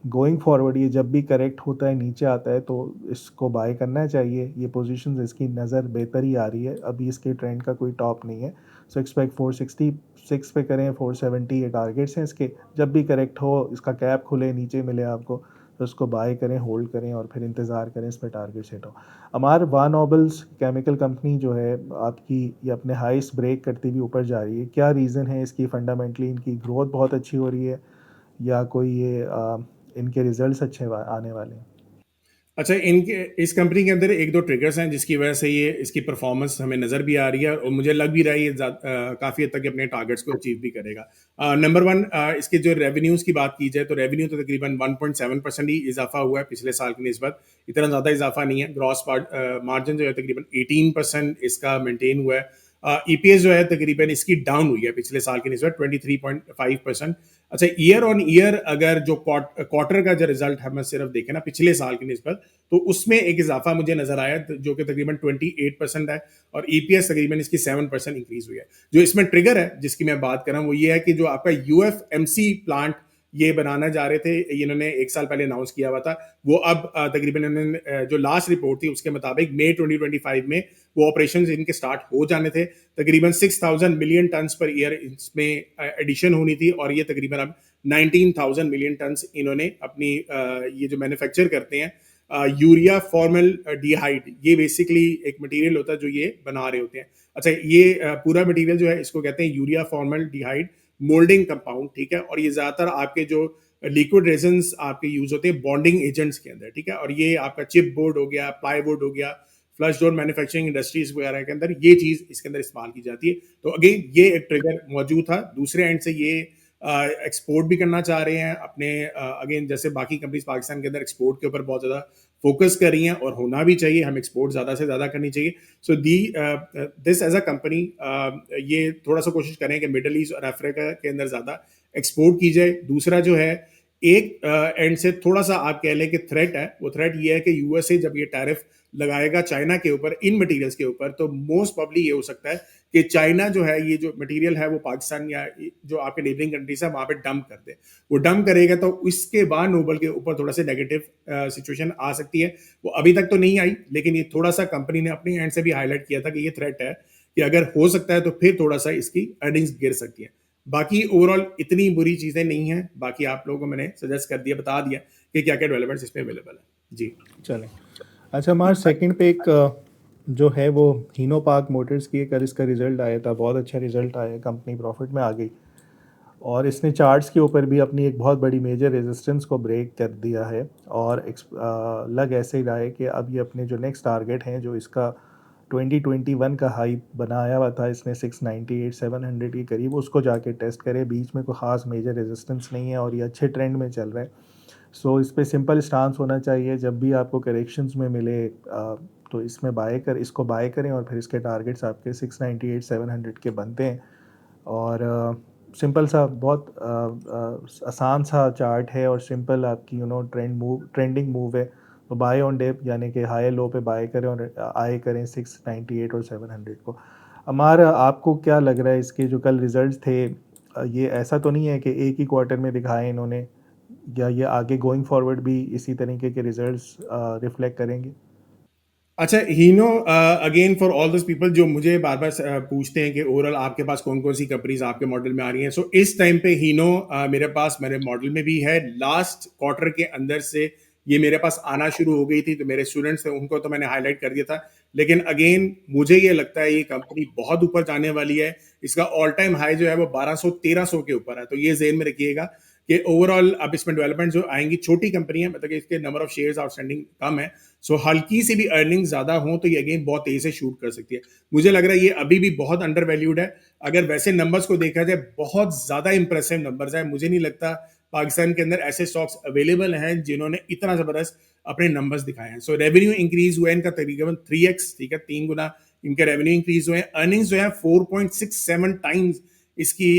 गोइंग फॉरवर्ड ये जब भी करेक्ट होता है नीचे आता है तो इसको बाय करना चाहिए। ये पोजीशंस इसकी नज़र बेहतर ही आ रही है, अभी इसके ट्रेंड का कोई टॉप नहीं है। एक्सपेक्ट 466 पे करें, 470 ये टारगेट्स हैं इसके। जब भी करेक्ट हो, इसका कैप खुले नीचे मिले आपको तो उसको बाय करें, होल्ड करें और फिर इंतज़ार करें इस पर टारगेट सेट हो। हमारे वाह नॉबल्स केमिकल कंपनी जो है आपकी, ये अपने हाइस्ट ब्रेक करती हुई ऊपर जा रही है। क्या रीज़न है इसकी? फंडामेंटली इनकी ग्रोथ बहुत अच्छी हो रही है या कोई ये इनके रिजल्ट्स अच्छे आने वाले हैं? अच्छा, इनके इस कंपनी के अंदर एक दो ट्रिगर्स हैं जिसकी वजह से ये इसकी परफॉर्मेंस हमें नज़र भी आ रही है और मुझे लग भी रहा है ये काफ़ी हद तक अपने टारगेट्स को अचीव भी करेगा। नंबर वन, इसके जो रेवेन्यूज़ की बात की जाए तो रेवेन्यू तो तकरीबन 1.7% ही इजाफा हुआ है पिछले साल की निस्बत। इतना ज़्यादा इजाफा नहीं है। ग्रॉस मार्जिन जो है तकरीबन 18% इसका मेंटेन हुआ है। ईपीएस जो है तकरीबन इसकी डाउन हुई है पिछले साल की निस्बत 23.5%। अच्छा, ईयर ऑन ईयर अगर जो क्वार्टर का जो रिजल्ट हमें सिर्फ देखें ना पिछले साल की निस्बत, तो उसमें एक इजाफा मुझे नजर आया जो कि तकरीबन 28% है और ईपीएस तकरीबन इसकी 7% इंक्रीज हुई है। जो इसमें ट्रिगर है जिसकी मैं बात कर रहा हूं वो ये है कि जो आपका यूएफएमसी प्लांट ये बनाना जा रहे थे, इन्होंने एक साल पहले अनाउंस किया हुआ था, वो अब तकरीबन इन्होंने जो लास्ट रिपोर्ट थी उसके मुताबिक मई 2025 में वो ऑपरेशंस इनके स्टार्ट हो जाने थे। तकरीबन 6000 मिलियन टन्स पर ईयर इसमें एडिशन होनी थी और ये तकरीबन अब 19,000 मिलियन टन्स इन्होंने अपनी ये जो मैन्युफैक्चर करते हैं यूरिया फॉर्मल डिहाइड, ये बेसिकली एक मटेरियल होता है जो ये बना रहे होते हैं। अच्छा, ये पूरा मटेरियल जो है इसको कहते हैं यूरिया फॉर्मल डिहाइड मोल्डिंग कंपाउंड, ठीक है। और ये ज्यादातर आपके जो लिक्विड रेजन्स आपके यूज होते हैं बॉन्डिंग एजेंट्स के अंदर, ठीक है। और ये आपका चिप बोर्ड हो गया, प्लाई बोर्ड हो गया, फ्लश डोर मैन्युफैक्चरिंग इंडस्ट्रीज वगैरह के अंदर ये चीज इसके अंदर इस्तेमाल की जाती है। तो अगेन ये एक ट्रिगर मौजूद था। दूसरे एंड से ये एक्सपोर्ट भी करना चाह रहे हैं अपने, अगेन जैसे बाकी कंपनीज पाकिस्तान के अंदर एक्सपोर्ट के ऊपर बहुत ज्यादा फोकस कर रही हैं और होना भी चाहिए, हम एक्सपोर्ट ज्यादा से ज्यादा करनी चाहिए। So this as a company ये थोड़ा सा कोशिश करें कि मिडल ईस्ट और अफ्रीका के अंदर ज्यादा एक्सपोर्ट की जाए। दूसरा जो है एक एंड से थोड़ा सा आप कह लें कि थ्रेट है, वो थ्रेट ये है कि यूएसए जब ये टैरिफ लगाएगा चाइना के ऊपर इन मटेरियल्स के ऊपर, तो मोस्ट प्रॉब्ली ये हो सकता है कि चाइना जो है ये जो मटेरियल है वो पाकिस्तान या जो आपके नेबरिंग कंट्रीज है वहां पे डंप कर दे। वो डंप करेगा तो इसके बाद नोबल के ऊपर थोड़ा सा नेगेटिव सिचुएशन आ सकती है। वो अभी तक तो नहीं आई, लेकिन ये थोड़ा सा कंपनी ने अपनी एंड से भी हाईलाइट किया था कि ये थ्रेट है कि अगर हो सकता है तो फिर थोड़ा सा इसकी अर्निंग्स गिर सकती है। बाकी ओवरऑल इतनी बुरी चीजें नहीं है। बाकी आप लोगों को मैंने सजेस्ट कर दिया, बता दिया कि क्या क्या डेवलपमेंट्स इसमें अवेलेबल है जी। चलें। अच्छा मार्च सेकंड पे एक जो है वो हीनो पार्क मोटर्स की कल इसका रिज़ल्ट आया था, बहुत अच्छा रिज़ल्ट आया, कंपनी प्रॉफिट में आ गई और इसने चार्ट्स के ऊपर भी अपनी एक बहुत बड़ी मेजर रेजिस्टेंस को ब्रेक कर दिया है और लग ऐसे ही रहा है कि अब ये अपने जो नेक्स्ट टारगेट हैं जो इसका 2021 का हाई बनाया हुआ था इसने 698 700 के करीब, उसको जाके टेस्ट करे। बीच में कोई ख़ास मेजर रेजिस्टेंस नहीं है और ये अच्छे ट्रेंड में चल रहा है। सो इस पे सिंपल स्टांस होना चाहिए, जब भी आपको करेक्शंस में मिले तो इसमें इसको बाय करें और फिर इसके टारगेट्स आपके 698 700 के बनते हैं। और सिंपल सा बहुत आसान सा चार्ट है और सिंपल आपकी ट्रेंडिंग मूव है। तो बाय ऑन डिप यानी कि हाई लो पे बाय करें और आए करें 698 और 700 को। हमारा आपको क्या लग रहा है इसके जो कल रिजल्ट्स थे, ये ऐसा तो नहीं है कि एक ही क्वार्टर में दिखाए इन्होंने, या ये आगे गोइंग फॉरवर्ड भी इसी तरीके के रिजल्ट्स रिफ्लेक्ट करेंगे? अच्छा, हीनो again for all those people जो मुझे बार बार पूछते हैं कि ओवरऑल आपके पास कौन कौन सी कंपनीज आपके मॉडल में आ रही हैं। सो इस टाइम पे हीनो मेरे पास मेरे मॉडल में भी है। लास्ट क्वार्टर के अंदर से ये मेरे पास आना शुरू हो गई थी, तो मेरे स्टूडेंट्स थे उनको तो मैंने हाईलाइट कर दिया था। लेकिन अगेन मुझे ये लगता है ये कंपनी बहुत ऊपर जाने वाली है। इसका ऑल टाइम हाई जो है वो 1200-1300 के ऊपर है। तो ये जेन में रखिएगा कि ओवरऑल अब इसमें डेवलपमेंट जो आएंगी, छोटी कंपनी है, मतलब कि इसके नंबर ऑफ शेयर्स आउटस्टैंडिंग कम है। सो हल्की सी भी अर्निंग ज्यादा हो तो ये अगेन बहुत तेजी से शूट कर सकती है। मुझे लग रहा है ये अभी भी बहुत अंडर वैल्यूड है। अगर वैसे नंबर्स को देखा जाए बहुत ज्यादा इंप्रेसिव नंबर्स है। मुझे नहीं लगता पाकिस्तान के अंदर ऐसे स्टॉक्स अवेलेबल हैं जिन्होंने इतना जबरदस्त अपने नंबर्स दिखाए हैं। सो रेवेन्यू इंक्रीज हुआ है इनका तकरीबन 3x, ठीक है, 3 गुना इनके रेवेन्यू इंक्रीज हुए हैं। अर्निंग्स जो है 4.67 टाइम्स इसकी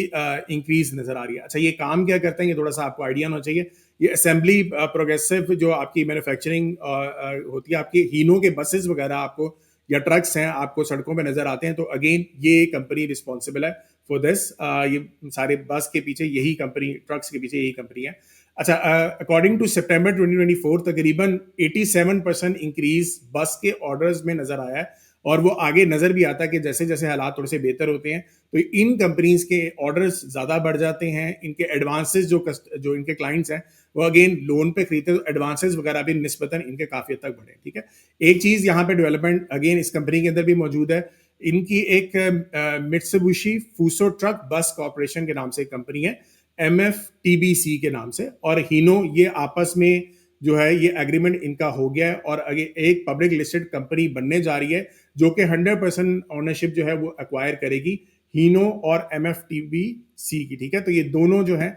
इंक्रीज नजर आ रही है। अच्छा, ये काम क्या करते हैं ये थोड़ा सा आपको आइडिया होना चाहिए। ये असेंबली प्रोग्रेसिव जो आपकी मैन्युफैक्चरिंग होती है, आपकी हीनो के बसेस वगैरह आपको या ट्रक्स हैं आपको सड़कों पे नजर आते हैं, तो अगेन ये कंपनी रिस्पॉन्सिबल है फॉर दिस। ये सारे बस के पीछे यही कंपनी, ट्रक्स के पीछे यही कंपनी है। अच्छा, अकॉर्डिंग टू सितंबर 2024 तकरीबन 87% इंक्रीज बस के ऑर्डर्स में नजर आया है। और वो आगे नजर भी आता है कि जैसे जैसे हालात थोड़े से बेहतर होते हैं तो इन कंपनीज के ऑर्डर्स ज्यादा बढ़ जाते हैं। इनके एडवांसेस जो इनके क्लाइंट्स हैं वो अगेन लोन पे खरीदते हैं, तो एडवांसेस वगैरह भी निस्बतन इनके काफी हद तक बढ़े। ठीक है, एक चीज यहाँ पे डेवलपमेंट अगेन इस कंपनी के अंदर भी मौजूद है। इनकी एक मित्सुबिशी फूसो ट्रक बस कॉर्पोरेशन के नाम से एक कंपनी है, MFTBC के नाम से, और हीनो, ये आपस में जो है ये एग्रीमेंट इनका हो गया है और एक पब्लिक लिस्टेड कंपनी बनने जा रही है जो कि 100% ओनरशिप जो है वो एक्वायर करेगी हीनो और MFTBC की। ठीक है, तो ये दोनों जो है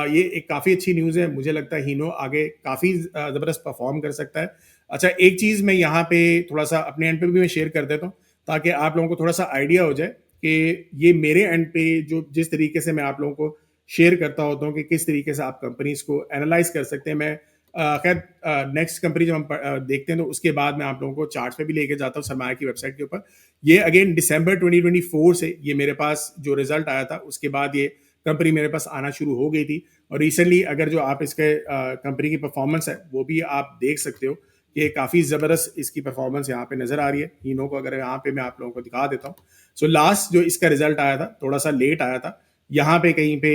ये एक काफी अच्छी न्यूज है। मुझे लगता है हीनो आगे काफी जबरदस्त परफॉर्म कर सकता है। अच्छा, एक चीज मैं यहाँ पे थोड़ा सा अपने एंड पे भी मैं शेयर कर देता हूँ ताकि आप लोगों को थोड़ा सा आइडिया हो जाए कि ये मेरे एंड पे जो जिस तरीके से मैं आप लोगों को शेयर करता होता हूँ कि किस तरीके से आप कंपनीज को एनालाइज कर सकते हैं। मैं खैर नेक्स्ट कंपनी जब हम देखते हैं तो उसके बाद मैं आप लोगों को चार्ट्स पे भी लेके जाता हूँ सरमाया की वेबसाइट के ऊपर। ये अगेन दिसंबर 2024 से ये मेरे पास जो रिजल्ट आया था उसके बाद ये कंपनी मेरे पास आना शुरू हो गई थी। और रिसेंटली अगर जो आप इसके कंपनी की परफॉर्मेंस है वो भी आप देख सकते हो कि काफ़ी ज़बरदस्त इसकी परफॉर्मेंस यहाँ पे नज़र आ रही है। हीनो को अगर यहाँ पे मैं आप लोगों को दिखा देता हूँ। सो लास्ट जो इसका रिजल्ट आया था थोड़ा सा लेट आया था, यहाँ पे कहीं पे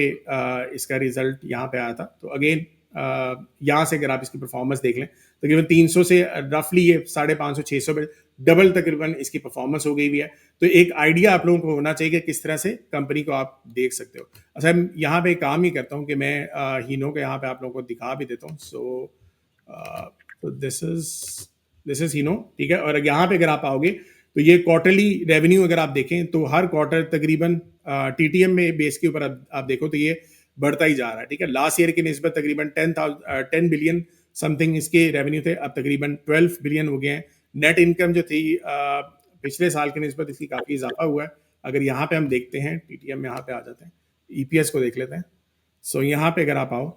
इसका रिजल्ट यहाँ पे आया था। तो अगेन यहाँ से अगर आप इसकी परफॉर्मेंस देख लें तकरीबन 300 से रफली ये 550-600 पे डबल तकरीबन इसकी परफॉर्मेंस हो गई हुई है। तो एक आइडिया आप लोगों को होना चाहिए कि किस तरह से कंपनी को आप देख सकते हो। अच्छा, यहाँ पे काम ही करता हूँ कि मैं हीनो के यहाँ पे आप लोगों को दिखा भी देता हूँ। सो दिस इज हीनो, ठीक है। और यहाँ पे अगर आप आओगे तो ये क्वार्टरली रेवेन्यू अगर आप देखें तो हर क्वार्टर तकरीबन TTM में बेस के ऊपर आप देखो तो ये बढ़ता ही जा रहा है। ठीक है, लास्ट ईयर की निस्बत तकरीबन 10 बिलियन समथिंग इसके रेवेन्यू थे, अब तकरीबन 12 बिलियन हो गए हैं। नेट इनकम जो थी पिछले साल की निस्बत इसकी काफ़ी इजाफा हुआ है। अगर यहाँ पे हम देखते हैं TTM में, यहाँ पे आ जाते हैं, EPS को देख लेते हैं। सो यहाँ पे अगर आप आओ,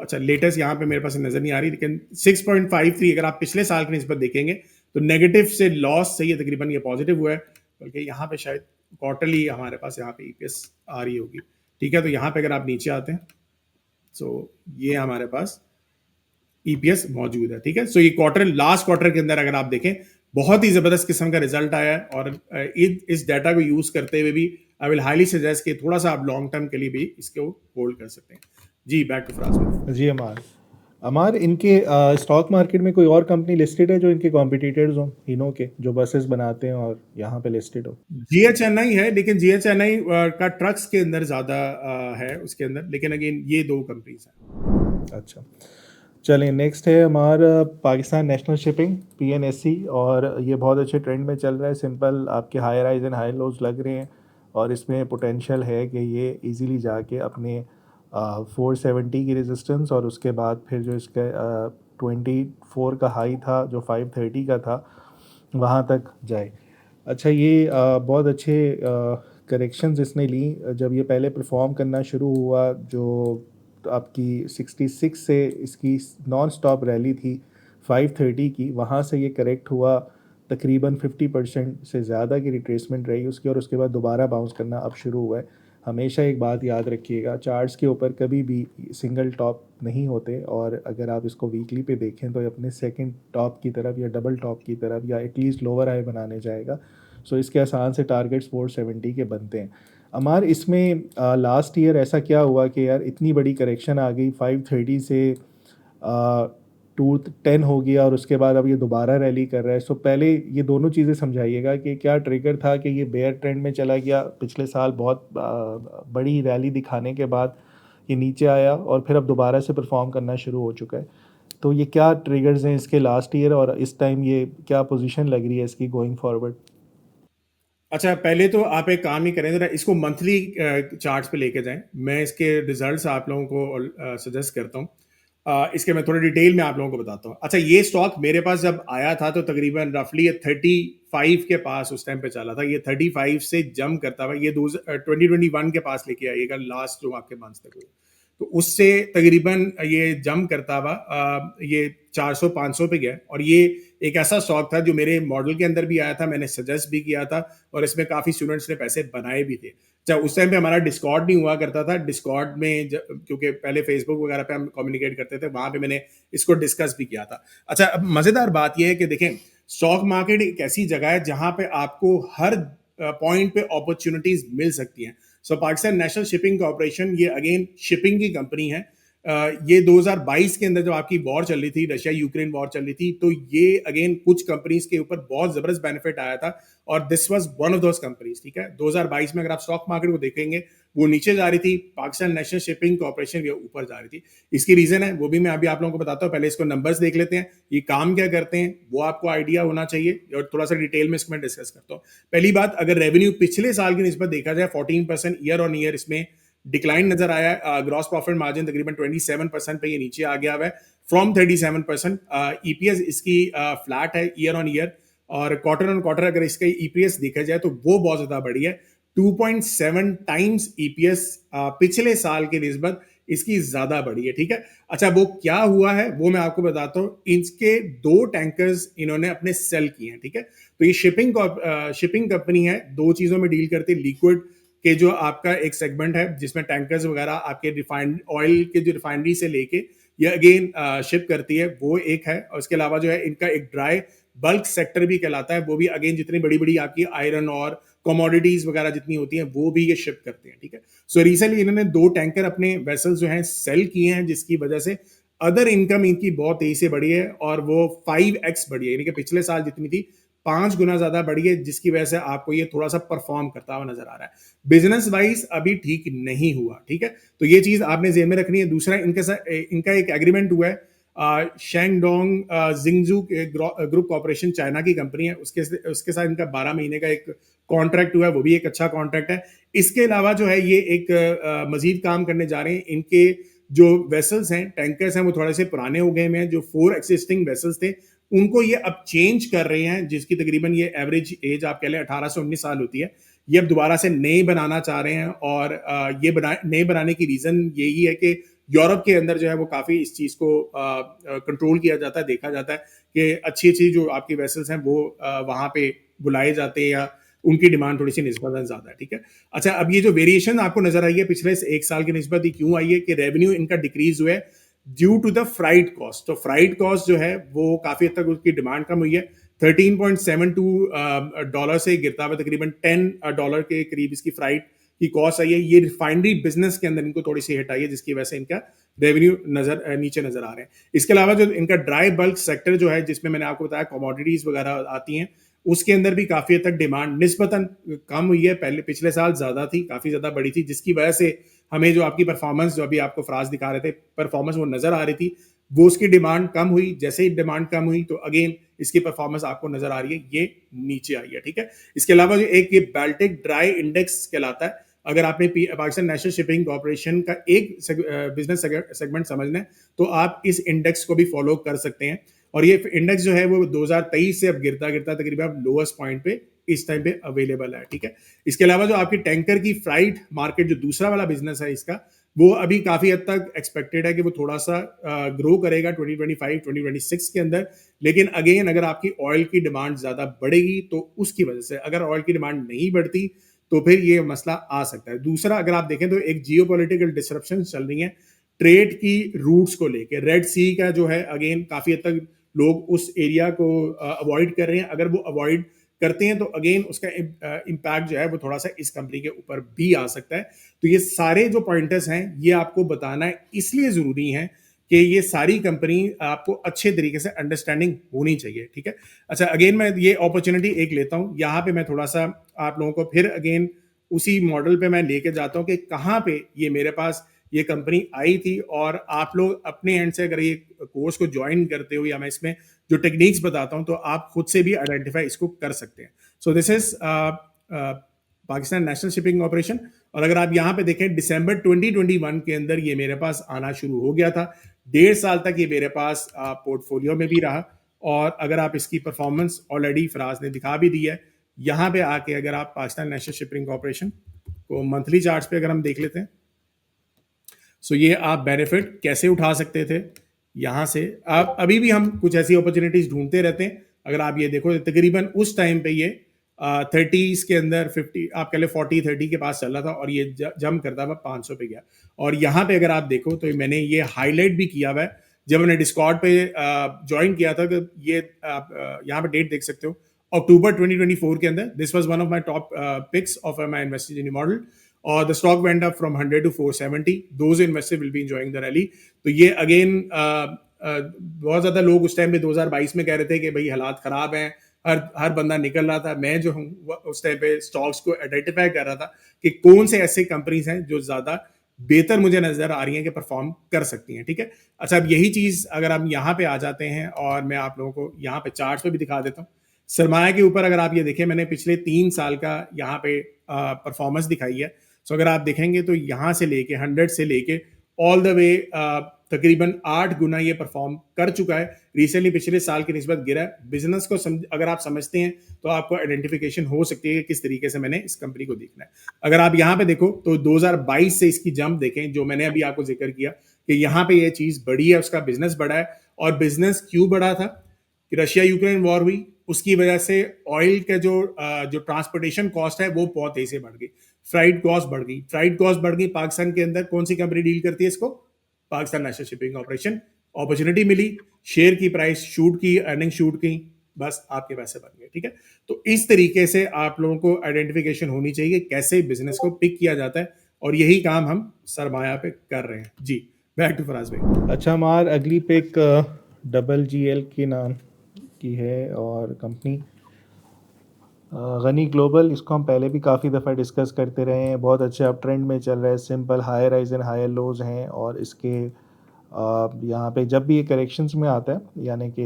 अच्छा लेटेस्ट यहाँ पे मेरे पास नज़र नहीं आ रही, लेकिन 6.53 अगर आप पिछले साल की निस्बत देखेंगे तो नेगेटिव से लॉस से ये तकरीबन ये पॉजिटिव हुआ है। बल्कि यहाँ पे शायद क्वार्टरली हमारे पास यहाँ पे ईपीएस आ रही होगी, ठीक है। तो यहाँ पे अगर आप नीचे आते हैं, सो ये हमारे पास ईपीएस मौजूद है, ठीक है। सो ये लास्ट क्वार्टर के अंदर अगर आप देखें, बहुत ही जबरदस्त किस्म का रिजल्ट आया है, और इस डाटा को यूज करते हुए भी आई विल हाईली सजेस्ट कि थोड़ा सा आप लॉन्ग टर्म के लिए भी इसको होल्ड कर सकते हैं। जी, बैक टू फराज। जी अमार, इनके स्टॉक मार्केट में कोई और कंपनी लिस्टेड है जो इनके कॉम्पिटिटर्स हों, इनों के, जो बसेस बनाते हैं और यहाँ पे लिस्टेड हो? जीएचएनआई है, लेकिन जीएचएनआई का ट्रक्स के अंदर ज्यादा है उसके अंदर, लेकिन अगेन ये दो कंपनीज हैं। अच्छा, चलिए नेक्स्ट है हमारा पाकिस्तान नेशनल शिपिंग, पीएनएससी, और ये बहुत अच्छे ट्रेंड में चल रहा है। सिंपल आपके हाई राइज एंड हाई लोज लग रहे हैं, और इसमें पोटेंशियल है कि ये इजीली जाके अपने 470 की रेजिस्टेंस, और उसके बाद फिर जो इसका 24 का हाई था, जो 530 का था, वहाँ तक जाए। अच्छा, ये बहुत अच्छे करेक्शंस इसने ली जब ये पहले परफॉर्म करना शुरू हुआ। जो आपकी 66 से इसकी नॉन स्टॉप रैली थी 530 की, वहाँ से ये करेक्ट हुआ तकरीबन 50% से ज़्यादा की रिट्रेसमेंट रही उसकी, और उसके बाद दोबारा बाउंस करना अब शुरू हुआ है। हमेशा एक बात याद रखिएगा, चार्ट्स के ऊपर कभी भी सिंगल टॉप नहीं होते, और अगर आप इसको वीकली पे देखें तो अपने सेकंड टॉप की तरफ या डबल टॉप की तरफ या एटलीस्ट लोअर हाई बनाने जाएगा। सो इसके आसान से टारगेट्स 470 के बनते हैं। अमार, इसमें लास्ट ईयर ऐसा क्या हुआ कि यार इतनी बड़ी करेक्शन आ गई, 530 से 210 हो गया, और उसके बाद अब ये दोबारा रैली कर रहा है। सो पहले ये दोनों चीज़ें समझाइएगा कि क्या ट्रिगर था कि ये बेयर ट्रेंड में चला गया पिछले साल बहुत बड़ी रैली दिखाने के बाद, ये नीचे आया और फिर अब दोबारा से परफॉर्म करना शुरू हो चुका है। तो ये क्या ट्रिगर्स हैं इसके लास्ट ईयर, और इस टाइम ये क्या पोजीशन लग रही है इसकी गोइंग फॉरवर्ड? अच्छा, पहले तो आप एक काम ही करें, जरा इसको मंथली चार्ट्स पे लेके जाएं। मैं इसके रिजल्ट्स आप लोगों को सजेस्ट करता हूं। इसके मैं थोड़ा डिटेल में आप लोगों को बताता हूं। अच्छा, ये स्टॉक मेरे पास जब आया था तो तकरीबन रफली 35 के पास उस टाइम पे चला था। ये 35 से जंप करता हुआ ये 2021 के पास लेके आइएगा, लास्ट जो आपके मंथ तक हुए, तो उससे तकरीबन ये जंप करता हुआ ये 400-500 पे गया। और ये एक ऐसा स्टॉक था जो मेरे मॉडल के अंदर भी आया था, मैंने सजेस्ट भी किया था, और इसमें काफी स्टूडेंट्स ने पैसे बनाए भी थे। अच्छा, उस टाइम पे हमारा डिस्कॉर्ड नहीं हुआ करता था। डिस्कॉर्ड में क्योंकि पहले फेसबुक वगैरह पे हम कम्युनिकेट करते थे, वहां पे मैंने इसको डिस्कस भी किया था। अच्छा, अब मजेदार बात यह है कि देखें, स्टॉक मार्केट एक ऐसी जगह है जहां पे आपको हर पॉइंट पे अपॉर्चुनिटीज मिल सकती हैं। सो पाकिस्तान नेशनल शिपिंग कॉर्पोरेशन, ये अगेन शिपिंग की कंपनी है। ये 2022 के अंदर जब आपकी वॉर चल रही थी, रशिया यूक्रेन वॉर चल रही थी, तो ये अगेन कुछ कंपनीज के ऊपर बहुत जबरदस्त बेनिफिट आया था, और this was one of those companies, ठीक है। 2022 में अगर आप स्टॉक मार्केट को देखेंगे, वो नीचे जा रही थी, पाकिस्तान नेशनल शिपिंग कॉर्पोरेशन ये ऊपर जा रही थी। इसकी रीजन है, वो भी मैं अभी आप लोगों को बताता हूँ। पहले इसको नंबर्स देख लेते हैं, ये काम क्या करते हैं वो आपको आइडिया होना चाहिए, और थोड़ा सा डिटेल में इसको मैं डिस्कस करता हूँ। पहली बात, अगर रेवेन्यू पिछले साल की निस्बत देखा जाए, 14% ईयर ऑन ईयर इसमें डिक्लाइन नजर आया है। ग्रॉस प्रॉफिट मार्जिन तकरीबन 27% पे ये नीचे आ गया है फ्रॉम 37%। ईपीएस इसकी फ्लैट है ईयर ऑन ईयर, और क्वार्टर ऑन क्वार्टर अगर इसका ईपीएस देखा जाए तो वो बहुत ज्यादा बढ़ी है। 2.7 टाइम्स ईपीएस पिछले साल की निस्बत इसकी ज्यादा बढ़ी है, ठीक है। अच्छा, वो क्या हुआ है वो मैं आपको बताता हूँ। इनके 2 टैंकर्स इन्होंने अपने सेल किए हैं, ठीक है। तो ये शिपिंग कंपनी है, 2 चीजों में डील करती है। लिक्विड के जो आपका एक सेगमेंट है जिसमें टैंकर्स वगैरह आपके रिफाइंड ऑयल के जो रिफाइनरी से लेके ये अगेन शिप करती है, वो एक है। और इसके अलावा जो है इनका एक ड्राई बल्क सेक्टर भी कहलाता है, वो भी अगेन जितनी बड़ी बड़ी आपकी आयरन और कमोडिटीज वगैरह जितनी होती हैं वो भी ये शिप करते हैं, ठीक है। सो रिसेंटली इन्होंने 2 टैंकर अपने वेसल्स जो हैं सेल किए हैं, जिसकी वजह से अदर इनकम इनकी बहुत तेजी से बढ़ी है, और वो 5x बढ़ी है, यानी कि पिछले साल जितनी थी 5 गुना ज्यादा बढ़ी है, जिसकी वजह से आपको ये थोड़ा सा परफॉर्म करता हुआ नजर आ रहा है। बिजनेस वाइज अभी ठीक नहीं हुआ, ठीक है। तो ये चीज आपने जेहन में रखनी है। दूसरा, इनका एक एग्रीमेंट हुआ है शेंगडोंग जिंगजू ग्रुप कॉर्पोरेशन, चाइना की कंपनी है, उसके साथ इनका 12 महीने का एक कॉन्ट्रैक्ट हुआ है, वो भी एक अच्छा कॉन्ट्रैक्ट है। इसके अलावा जो है ये एक मजीद काम करने जा रहे हैं। इनके जो वेसल्स हैं, टैंकर्स हैं, वो थोड़े से पुराने हो गए हैं। जो 4 एक्सिस्टिंग वेसल्स थे उनको ये अब चेंज कर रहे हैं, जिसकी तकरीबन ये एवरेज एज आप कह लें 18 से 19 साल होती है। ये अब दोबारा से नए बनाना चाह रहे हैं, और ये नए बनाने की रीजन यही है कि यूरोप के अंदर जो है वो काफी इस चीज को कंट्रोल किया जाता है, देखा जाता है कि अच्छी अच्छी जो आपकी वेसल्स हैं वो वहां पे बुलाए जाते हैं, या उनकी डिमांड थोड़ी सी निस्बतन ज़्यादा है, ठीक है। अच्छा, अब ये जो वेरिएशन आपको नजर आई है पिछले एक साल की निस्बत, ये क्यों आई है कि रेवेन्यू इनका डिक्रीज हुआ है due to the freight cost. तो फ्राइट कॉस्ट जो है वो काफी हद तक उसकी डिमांड कम हुई है, 13.72 डॉलर से गिरता हुआ तकरीबन $10 के करीब इसकी फ्राइट की कॉस्ट आई है। ये रिफाइनरी बिजनेस के अंदर इनको थोड़ी सी हिट आई है, जिसकी वजह से इनका रेवेन्यू नीचे नजर आ रहे हैं। इसके अलावा जो इनका ड्राई बल्क सेक्टर जो है, जिसमें मैंने आपको बताया कमोडिटीज वगैरह आती हैं, उसके अंदर भी काफी हद तक डिमांड निस्बतन कम हुई है। पहले पिछले साल ज्यादा थी, काफी ज्यादा बड़ी थी, जिसकी वजह से हमें जो आपकी परफॉर्मेंस, जो अभी आपको फ्राज दिखा रहे थे परफॉर्मेंस, वो नजर आ रही थी, वो उसकी डिमांड कम हुई। जैसे ही डिमांड कम हुई तो अगेन इसकी परफॉर्मेंस आपको नजर आ रही है, ये नीचे आई है, ठीक है। इसके अलावा जो एक ये बाल्टिक ड्राई इंडेक्स कहलाता है, अगर आपने पाकिस्तान नेशनल शिपिंग कॉर्पोरेशन का एक बिजनेस सेगमेंट समझना है तो आप इस इंडेक्स को भी फॉलो कर सकते हैं। और ये इंडेक्स जो है वो 2023 से अब गिरता गिरता तकरीबन लोएस्ट पॉइंट पे इस टाइम पे अवेलेबल है, ठीक है। इसके अलावा जो आपकी टैंकर की फ्राइट मार्केट, जो दूसरा वाला बिजनेस है इसका, वो अभी काफी हद तक एक्सपेक्टेड है कि वो थोड़ा सा ग्रो करेगा 2025 2026 के अंदर। लेकिन अगेन अगर आपकी ऑयल की डिमांड ज्यादा बढ़ेगी तो उसकी वजह से, अगर ऑयल की डिमांड नहीं बढ़ती तो फिर ये मसला आ सकता है। दूसरा, अगर आप देखें तो एक जियोपॉलिटिकल डिसरप्शन चल रही है ट्रेड की रूट्स को लेकर। रेड सी का जो है अगेन काफी हद तक लोग उस एरिया को अवॉइड कर रहे हैं। अगर वो अवॉइड करते हैं तो अगेन उसका इम्पैक्ट जो है वो थोड़ा सा इस कंपनी के ऊपर भी आ सकता है। तो ये सारे जो पॉइंटर्स हैं ये आपको बताना है, इसलिए जरूरी है कि ये सारी कंपनी आपको अच्छे तरीके से अंडरस्टैंडिंग होनी चाहिए, ठीक है। अच्छा, अगेन मैं ये अपॉर्चुनिटी एक लेता हूँ, यहाँ पे मैं थोड़ा सा आप लोगों को फिर अगेन उसी मॉडल पे मैं लेके जाता हूँ कि कहाँ पे ये मेरे पास ये कंपनी आई थी। और आप लोग अपने एंड से अगर ये कोर्स को ज्वाइन करते हो या मैं इसमें जो टेक्निक्स बताता हूँ तो आप खुद से भी आइडेंटिफाई इसको कर सकते हैं। So this is Pakistan national shipping corporation. और अगर आप यहाँ पे देखें दिसंबर 2021 के अंदर ये मेरे पास आना शुरू हो गया था, 1.5 साल तक ये मेरे पास पोर्टफोलियो में भी रहा। और अगर आप इसकी परफॉर्मेंस ऑलरेडी फराज ने दिखा भी दी है, यहाँ पे आके अगर आप पाकिस्तान नेशनल शिपिंग कॉर्पोरेशन को मंथली चार्ट्स पे अगर हम देख लेते हैं, सो ये आप बेनिफिट कैसे उठा सकते थे यहाँ से। आप अभी भी हम कुछ ऐसी अपॉर्चुनिटीज ढूंढते रहते हैं। अगर आप ये देखो तकरीबन उस टाइम पे ये 30s के अंदर 50, आप कह ले 40-30 के पास चल रहा था और ये जम करता हुआ 500 पे गया। और यहाँ पे अगर आप देखो तो मैंने ये हाईलाइट भी किया हुआ है जब मैंने डिस्कॉर्ड पे ज्वाइन किया था। तो ये आप यहाँ पे डेट देख सकते हो, अक्टूबर 2024 के अंदर this was one of my top picks of my invested in model. और the stock went up from 100 to 470। Those investor will be enjoying the rally. तो ये अगेन बहुत ज्यादा लोग उस टाइम पे 2022 में कह रहे थे कि भाई हालात खराब हैं, हर बंदा निकल रहा था। मैं जो हूँ उस टाइम पे स्टॉक्स को आइडेंटिफाई कर रहा था कि कौन से ऐसे कंपनीज हैं जो ज्यादा बेहतर मुझे नजर आ रही हैं कि परफॉर्म कर सकती हैं, ठीक है। अच्छा, अब यही चीज अगर हम यहाँ पे आ जाते हैं और मैं आप लोगों को यहाँ पे चार्ट्स पे भी दिखा देता हूँ। सरमाया के ऊपर अगर आप ये देखें, मैंने पिछले 3 साल का यहाँ पे परफॉर्मेंस दिखाई है। सो अगर आप देखेंगे तो यहाँ से लेके 100 से लेके ऑल द वे तकरीबन 8 गुना ये परफॉर्म कर चुका है। रिसेंटली पिछले साल की निस्बत गिरा है। बिजनेस को अगर आप समझते हैं तो आपको आइडेंटिफिकेशन हो सकती है कि किस तरीके से मैंने इस कंपनी को देखना है। अगर आप यहाँ पे देखो तो 2022 से इसकी जंप देखें, जो मैंने अभी आपको जिक्र किया कि यहाँ पे ये चीज बढ़ी है, उसका बिजनेस बढ़ा है। और बिजनेस क्यों बढ़ा था कि रशिया यूक्रेन वॉर हुई, उसकी वजह से ऑयल का जो ट्रांसपोर्टेशन कॉस्ट है वो बहुत तेजी से बढ़ गई, फ्राइट कॉस्ट बढ़ गई। फ्राइट कॉस्ट बढ़ गई, पाकिस्तान के अंदर कौन सी कंपनी डील करती है इसको? Pakistan national shipping corporation. Opportunity मिली, शेयर की प्राइस शूट की, अर्निंग शूट की, बस आपके पैसे बन गए, ठीक है। तो इस तरीके से आप लोगों को आइडेंटिफिकेशन होनी चाहिए कैसे बिजनेस को पिक किया जाता है, और यही काम हम सरमाया पे कर रहे हैं। जी, बैक टू फराज भाई। अच्छा, हमार अगली पिक GGL के नाम की है और कंपनी गनी ग्लोबल। इसको हम पहले भी काफ़ी दफ़ा डिस्कस करते रहे हैं। बहुत अच्छे अप ट्रेंड में चल रहा है, simple higher highs and higher lows हैं। और इसके यहाँ पे जब भी ये करेक्शंस में आता है, यानी कि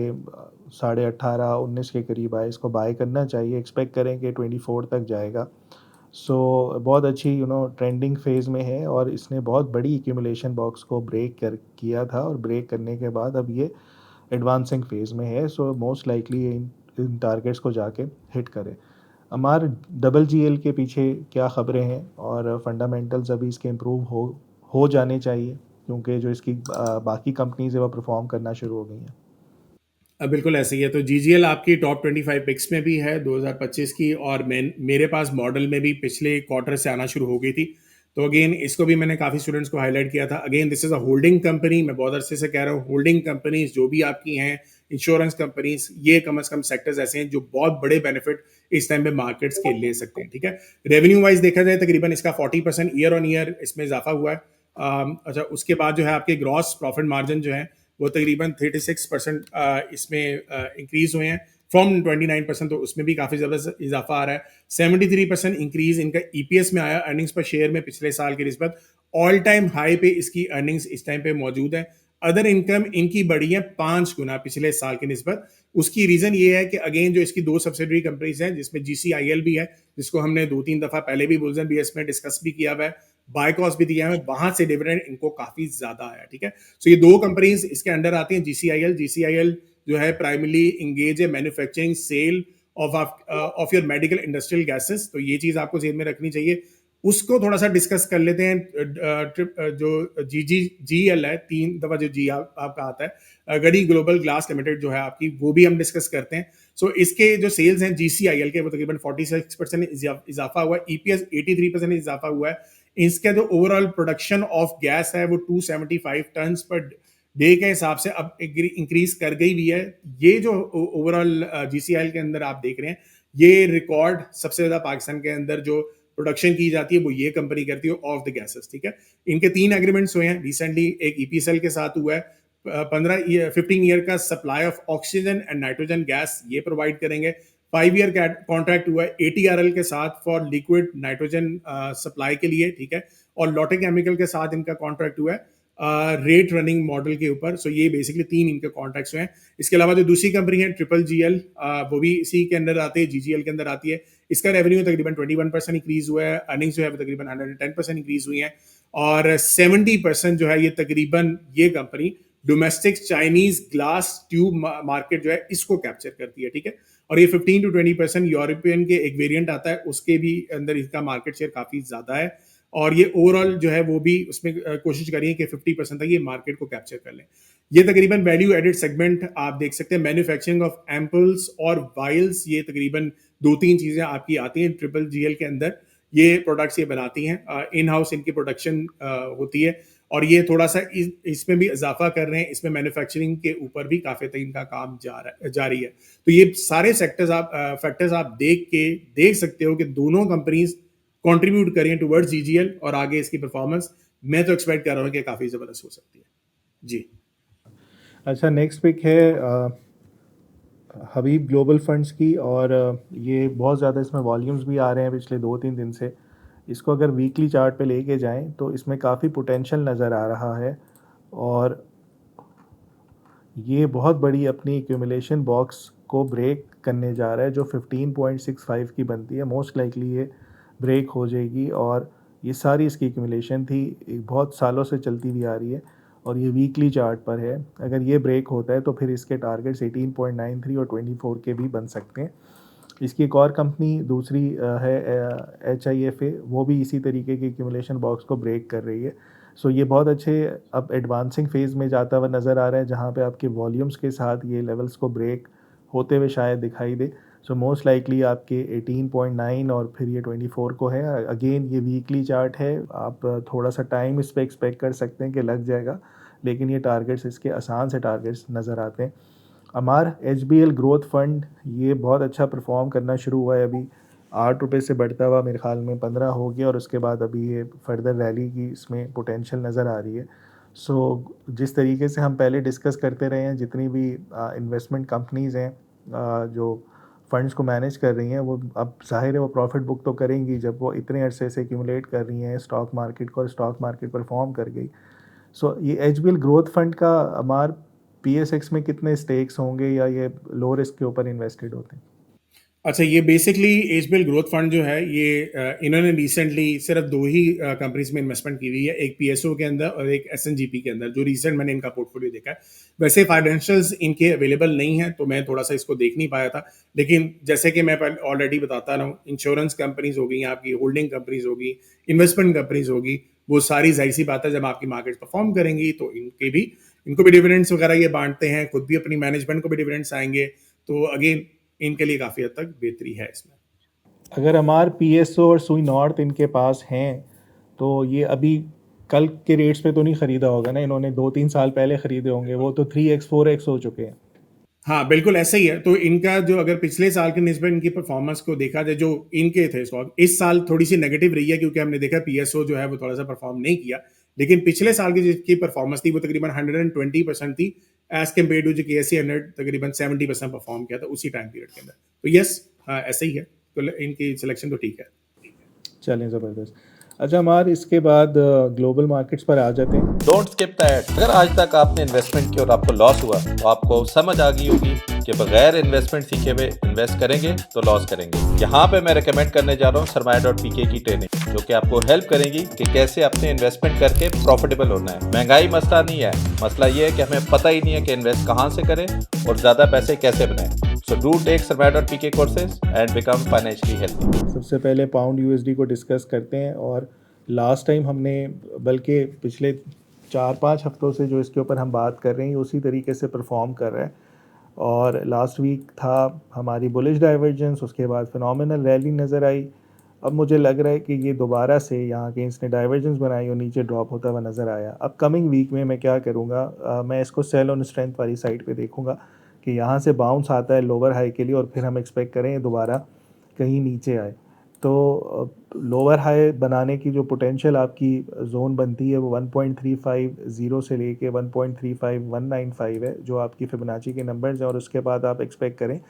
18.5-19 के करीब आए, इसको बाय करना चाहिए। एक्सपेक्ट करें कि 24 तक जाएगा। सो बहुत अच्छी ट्रेंडिंग फेज़ में है और इसने बहुत बड़ी एक्यूमुलेशन बॉक्स को ब्रेक किया था और ब्रेक करने के बाद अब ये एडवांसिंग फेज़ में है। सो मोस्ट लाइकली इन टारगेट्स को जाके हिट करे। हमारे GGL के पीछे क्या ख़बरें हैं और फंडामेंटल्स अभी इसके इम्प्रूव हो जाने चाहिए, क्योंकि जो इसकी बाकी कंपनीज है वो परफॉर्म करना शुरू हो गई हैं। बिल्कुल ऐसे ही है। तो जीजीएल आपकी टॉप 25 पिक्स में भी है 2025 की, और मेरे पास मॉडल में भी पिछले क्वार्टर से आना शुरू हो गई थी। तो अगेन इसको भी मैंने काफ़ी स्टूडेंट्स को हाईलाइट किया था। Again this is a holding company, मैं बहुत अरसे से कह रहा हूँ, होल्डिंग कंपनीज जो भी आपकी हैं, इंश्योरेंस कंपनीज, ये कम से कम सेक्टर्स ऐसे हैं जो बहुत बड़े बेनिफिट इस टाइम पे मार्केट्स के ले सकते हैं। ठीक है, रेवेन्यू वाइज देखा जाए तकरीबन इसका 40% ईयर ऑन ईयर इसमें इजाफा हुआ है। अच्छा, उसके बाद जो है आपके ग्रॉस प्रॉफिट मार्जिन जो है वो तकरीबन 36% इसमें इंक्रीज हुए हैं फ्रॉम 29%, तो उसमें भी काफ़ी ज़बरदस्त इजाफा आ रहा है। 73% इंक्रीज इनका ईपीएस में आया, अर्निंग्स पर शेयर में पिछले साल की निस्बत ऑल टाइम हाई पे इसकी अर्निंग्स इस टाइम पे मौजूद है। अदर इनकम इनकी बढ़ी है 5 गुना पिछले साल की निस्बत। उसकी रीजन ये है कि अगेन जो इसकी 2 सब्सिडरी कंपनीज हैं जिसमें जीसीआईएल भी है, जिसको हमने 2-3 दफा पहले भी बुल्सन बीएस में डिस्कस भी किया हुआ है, बायकॉस भी दिया है, वहां से डिविडेंड इनको काफी ज्यादा आया। ठीक है, सो ये 2 कंपनीज इसके अंडर आती हैं। जीसीआईएल जो है प्राइमरली इंगेज है manufacturing sale of your medical industrial gases, तो ये चीज आपको जेब में रखनी चाहिए। उसको थोड़ा सा डिस्कस कर लेते हैं। जो जीजीजीएल है, 3 दफा जो जी आपका आता है, गड़ी ग्लोबल ग्लास लिमिटेड जो है आपकी, वो भी हम डिस्कस करते हैं। सो इसके जो सेल्स हैं जीसीआईएल के वो तकरीबन 46% इजाफा हुआ है, ईपीएस 83% इजाफा हुआ है। इसका जो ओवरऑल प्रोडक्शन ऑफ गैस है वो 275 टन पर डे के हिसाब से अब इंक्रीज कर गई भी है। ये जो ओवरऑल जीसीआईएल के अंदर आप देख रहे हैं, ये रिकॉर्ड सबसे ज्यादा पाकिस्तान के अंदर जो प्रोडक्शन की जाती है वो ये कंपनी करती है ऑफ द गैसेस। ठीक है, इनके 3 एग्रीमेंट्स हुए हैं रिसेंटली। एक ईपीएसएल के साथ हुआ है, 15 ईयर का supply of oxygen and nitrogen gas ये प्रोवाइड करेंगे। 5 ईयर का कॉन्ट्रैक्ट हुआ है एटीआरएल के साथ फॉर लिक्विड नाइट्रोजन सप्लाई के लिए। ठीक है, और लॉटे केमिकल के साथ इनका कॉन्ट्रैक्ट हुआ है रेट रनिंग मॉडल के ऊपर। सो ये बेसिकली 3 इनके कॉन्ट्रैक्ट्स हुए हैं। इसके अलावा जो दूसरी कंपनी है ट्रिपल जीएल, वो भी इसी के अंदर आती है, जीजीएल के अंदर आती है। इसका रेवेन्यू तकरीबन 21% इंक्रीज हुआ है, अर्निंग्स जो है तकरीबन 110% इंक्रीज हुई है, और 70% जो है ये तकरीबन ये company domestic Chinese glass tube market जो है इसको कैप्चर करती है। ठीक है, और ये 15 to 20% यूरोपियन के एक वेरिएंट आता है, उसके भी अंदर इसका मार्केट शेयर काफी ज्यादा है, और ये ओवरऑल जो है वो भी उसमें कोशिश करिए कि 50% तक ये मार्केट को कैप्चर कर लें। ये तकरीबन वैल्यू एडेड सेगमेंट आप देख सकते हैं, मैन्युफैक्चरिंग ऑफ एम्पल्स और वाइल्स, ये तकरीबन 2-3 चीजें आपकी आती हैं ट्रिपल जीएल के अंदर। ये प्रोडक्ट्स ये बनाती हैं, इन हाउस इनकी प्रोडक्शन होती है, और ये थोड़ा सा इसमें भी इजाफा कर रहे हैं। इसमें मैन्युफैक्चरिंग के ऊपर भी काफी तक इनका काम जारी है। तो ये सारे फैक्टर्स आप देख सकते हो कि दोनों कंपनीज कंट्रीब्यूट करें टुवर्ड्स जीजीएल, और आगे इसकी परफॉर्मेंस मैं तो एक्सपेक्ट कर रहा हूँ कि काफ़ी ज़बरदस्त हो सकती है जी। अच्छा, नेक्स्ट पिक है हबीब ग्लोबल फंड्स की, और ये बहुत ज़्यादा इसमें वॉल्यूम्स भी आ रहे हैं पिछले 2-3 दिन से। इसको अगर वीकली चार्ट पे लेके जाएं तो इसमें काफ़ी पोटेंशियल नज़र आ रहा है, और ये बहुत बड़ी अपनी एक्यूमुलेशन बॉक्स को ब्रेक करने जा रहा है जो 15.65 की बनती है। मोस्ट लाइकली ये ब्रेक हो जाएगी, और ये सारी इसकी एक्यूमुलेशन थी, बहुत सालों से चलती हुई आ रही है, और ये वीकली चार्ट पर है। अगर ये ब्रेक होता है तो फिर इसके टारगेट्स 18.93 और 24 के भी बन सकते हैं। इसकी एक और कंपनी दूसरी है HIFA, वो भी इसी तरीके की एक्यूमुलेशन बॉक्स को ब्रेक कर रही है। सो ये बहुत अच्छे अब एडवांसिंग फेज़ में जाता हुआ नज़र आ रहा है, जहाँ पे आपके वॉल्यूम्स के साथ ये लेवल्स को ब्रेक होते हुए शायद दिखाई दे। सो मोस्ट लाइकली आपके 18.9 और फिर ये 24 को है। अगेन ये वीकली चार्ट है, आप थोड़ा सा टाइम इस पर एक्सपेक्ट कर सकते हैं कि लग जाएगा, लेकिन ये टारगेट्स इसके आसान से टारगेट्स नज़र आते हैं। अमार HBL ग्रोथ फंड, ये बहुत अच्छा परफॉर्म करना शुरू हुआ है। अभी 8 रुपये से बढ़ता हुआ मेरे ख्याल में 15 हो गया, और उसके बाद अभी ये फर्दर रैली की इसमें पोटेंशियल नज़र आ रही है। सो जिस तरीके से हम पहले डिस्कस करते रहे हैं, जितनी भी इन्वेस्टमेंट कंपनीज़ हैं जो फंड्स को मैनेज कर रही हैं, वो अब ज़ाहिर है वो प्रॉफिट बुक तो करेंगी जब वो इतने अरसे से एक्यूमुलेट कर रही हैं स्टॉक मार्केट को, और स्टॉक मार्केट परफॉर्म कर गई। सो ये HBL ग्रोथ फंड का अमार PSX में कितने स्टेक्स होंगे, या ये लो रिस्क के ऊपर इन्वेस्टेड होते हैं? अच्छा, ये बेसिकली एचबीएल ग्रोथ फंड जो है ये इन्होंने रिसेंटली सिर्फ 2 ही कंपनीज में इन्वेस्टमेंट की हुई है, एक पीएसओ के अंदर और एक एसएनजीपी के अंदर, जो रिसेंट मैंने इनका पोर्टफोलियो देखा है। वैसे फाइनेंशियल्स इनके अवेलेबल नहीं है, तो मैं थोड़ा सा इसको देख नहीं पाया था, लेकिन जैसे कि मैं ऑलरेडी बताता रहा हूँ, इंश्योरेंस कंपनीज होगी, आपकी होल्डिंग कंपनीज होगी, इन्वेस्टमेंट कंपनीज होगी, वो सारी जाहिर सी बात है जब आपकी मार्केट परफॉर्म करेंगी तो इनके भी इनको भी डिविडेंड्स वगैरह ये बांटते हैं, खुद भी अपनी मैनेजमेंट को भी डिविडेंड्स आएंगे, तो अगेन इनके लिए काफ़ी हद तक बेहतरी है इसमें। अगर हमार पीएसओ और सुई नॉर्थ इनके पास हैं तो ये अभी कल के रेट्स पे तो नहीं ख़रीदा होगा ना, इन्होंने 2-3 साल पहले ख़रीदे होंगे, वो तो 3x 4x हो चुके हैं। हाँ बिल्कुल ऐसा ही है। तो इनका जो अगर पिछले साल के निस्बत इनकी परफॉर्मेंस को देखा जाए, जो इनके थे स्टॉक इस साल थोड़ी सी नेगेटिव रही है, क्योंकि हमने देखा पीएसओ जो है वो थोड़ा सा परफॉर्म नहीं किया, लेकिन पिछले साल की जिसकी परफॉर्मेंस थी वो तकरीबन 120% थी एज कम्पेयर टू जो KSE 100 तकरीबन 70% परफॉर्म किया था उसी टाइम पीरियड के अंदर। तो यस, ऐसा ही है, तो इनकी सिलेक्शन तो ठीक है। चलें, ज़बरदस्त। अच्छा हमार इसके बाद ग्लोबल मार्केट्स पर आ जाते हैं। Don't skip the ad. अगर आज तक आपने इन्वेस्टमेंट की और आपको लॉस हुआ तो आपको समझ आ गई होगी कि बगैर इन्वेस्टमेंट सीखे हुए इन्वेस्ट करेंगे तो लॉस करेंगे। यहाँ पे मैं रेकमेंड करने जा रहा हूँ सरमाया.pk की ट्रेनिंग, जो कि आपको हेल्प करेगी कि कैसे अपने इन्वेस्टमेंट करके प्रॉफिटेबल होना है। महंगाई मसला नहीं है, मसला ये है कि हमें पता ही नहीं है कि इन्वेस्ट कहाँ से करें और ज़्यादा पैसे कैसे बनाएं। So do take सरमाया.pk courses and become financially healthy। सबसे पहले पाउंड यूएसडी को डिस्कस करते हैं। और लास्ट टाइम हमने, बल्कि पिछले 4-5 हफ्तों से जो इसके ऊपर हम बात कर रहे हैं उसी तरीके से परफॉर्म कर रहा है। और लास्ट वीक था हमारी बुलिश डाइवर्जेंस, उसके बाद फिनोमिनल रैली नज़र आई। अब मुझे लग रहा है कि ये दोबारा से यहाँ के इसने डाइवर्जेंस बनाई और नीचे ड्रॉप होता हुआ नज़र आया। अब कमिंग वीक में मैं क्या करूँगा, मैं इसको सेल ऑन स्ट्रेंथ वाली साइड पे देखूँगा कि यहाँ से बाउंस आता है लोअर हाई के लिए और फिर हम एक्सपेक्ट करें दोबारा कहीं नीचे आए। तो लोअर हाई बनाने की जो पोटेंशियल आपकी जोन बनती है वो 1.350 से लेके 1.35195 है, जो आपकी फिबोनाची के नंबर्स हैं। और उसके बाद आप एक्सपेक्ट करें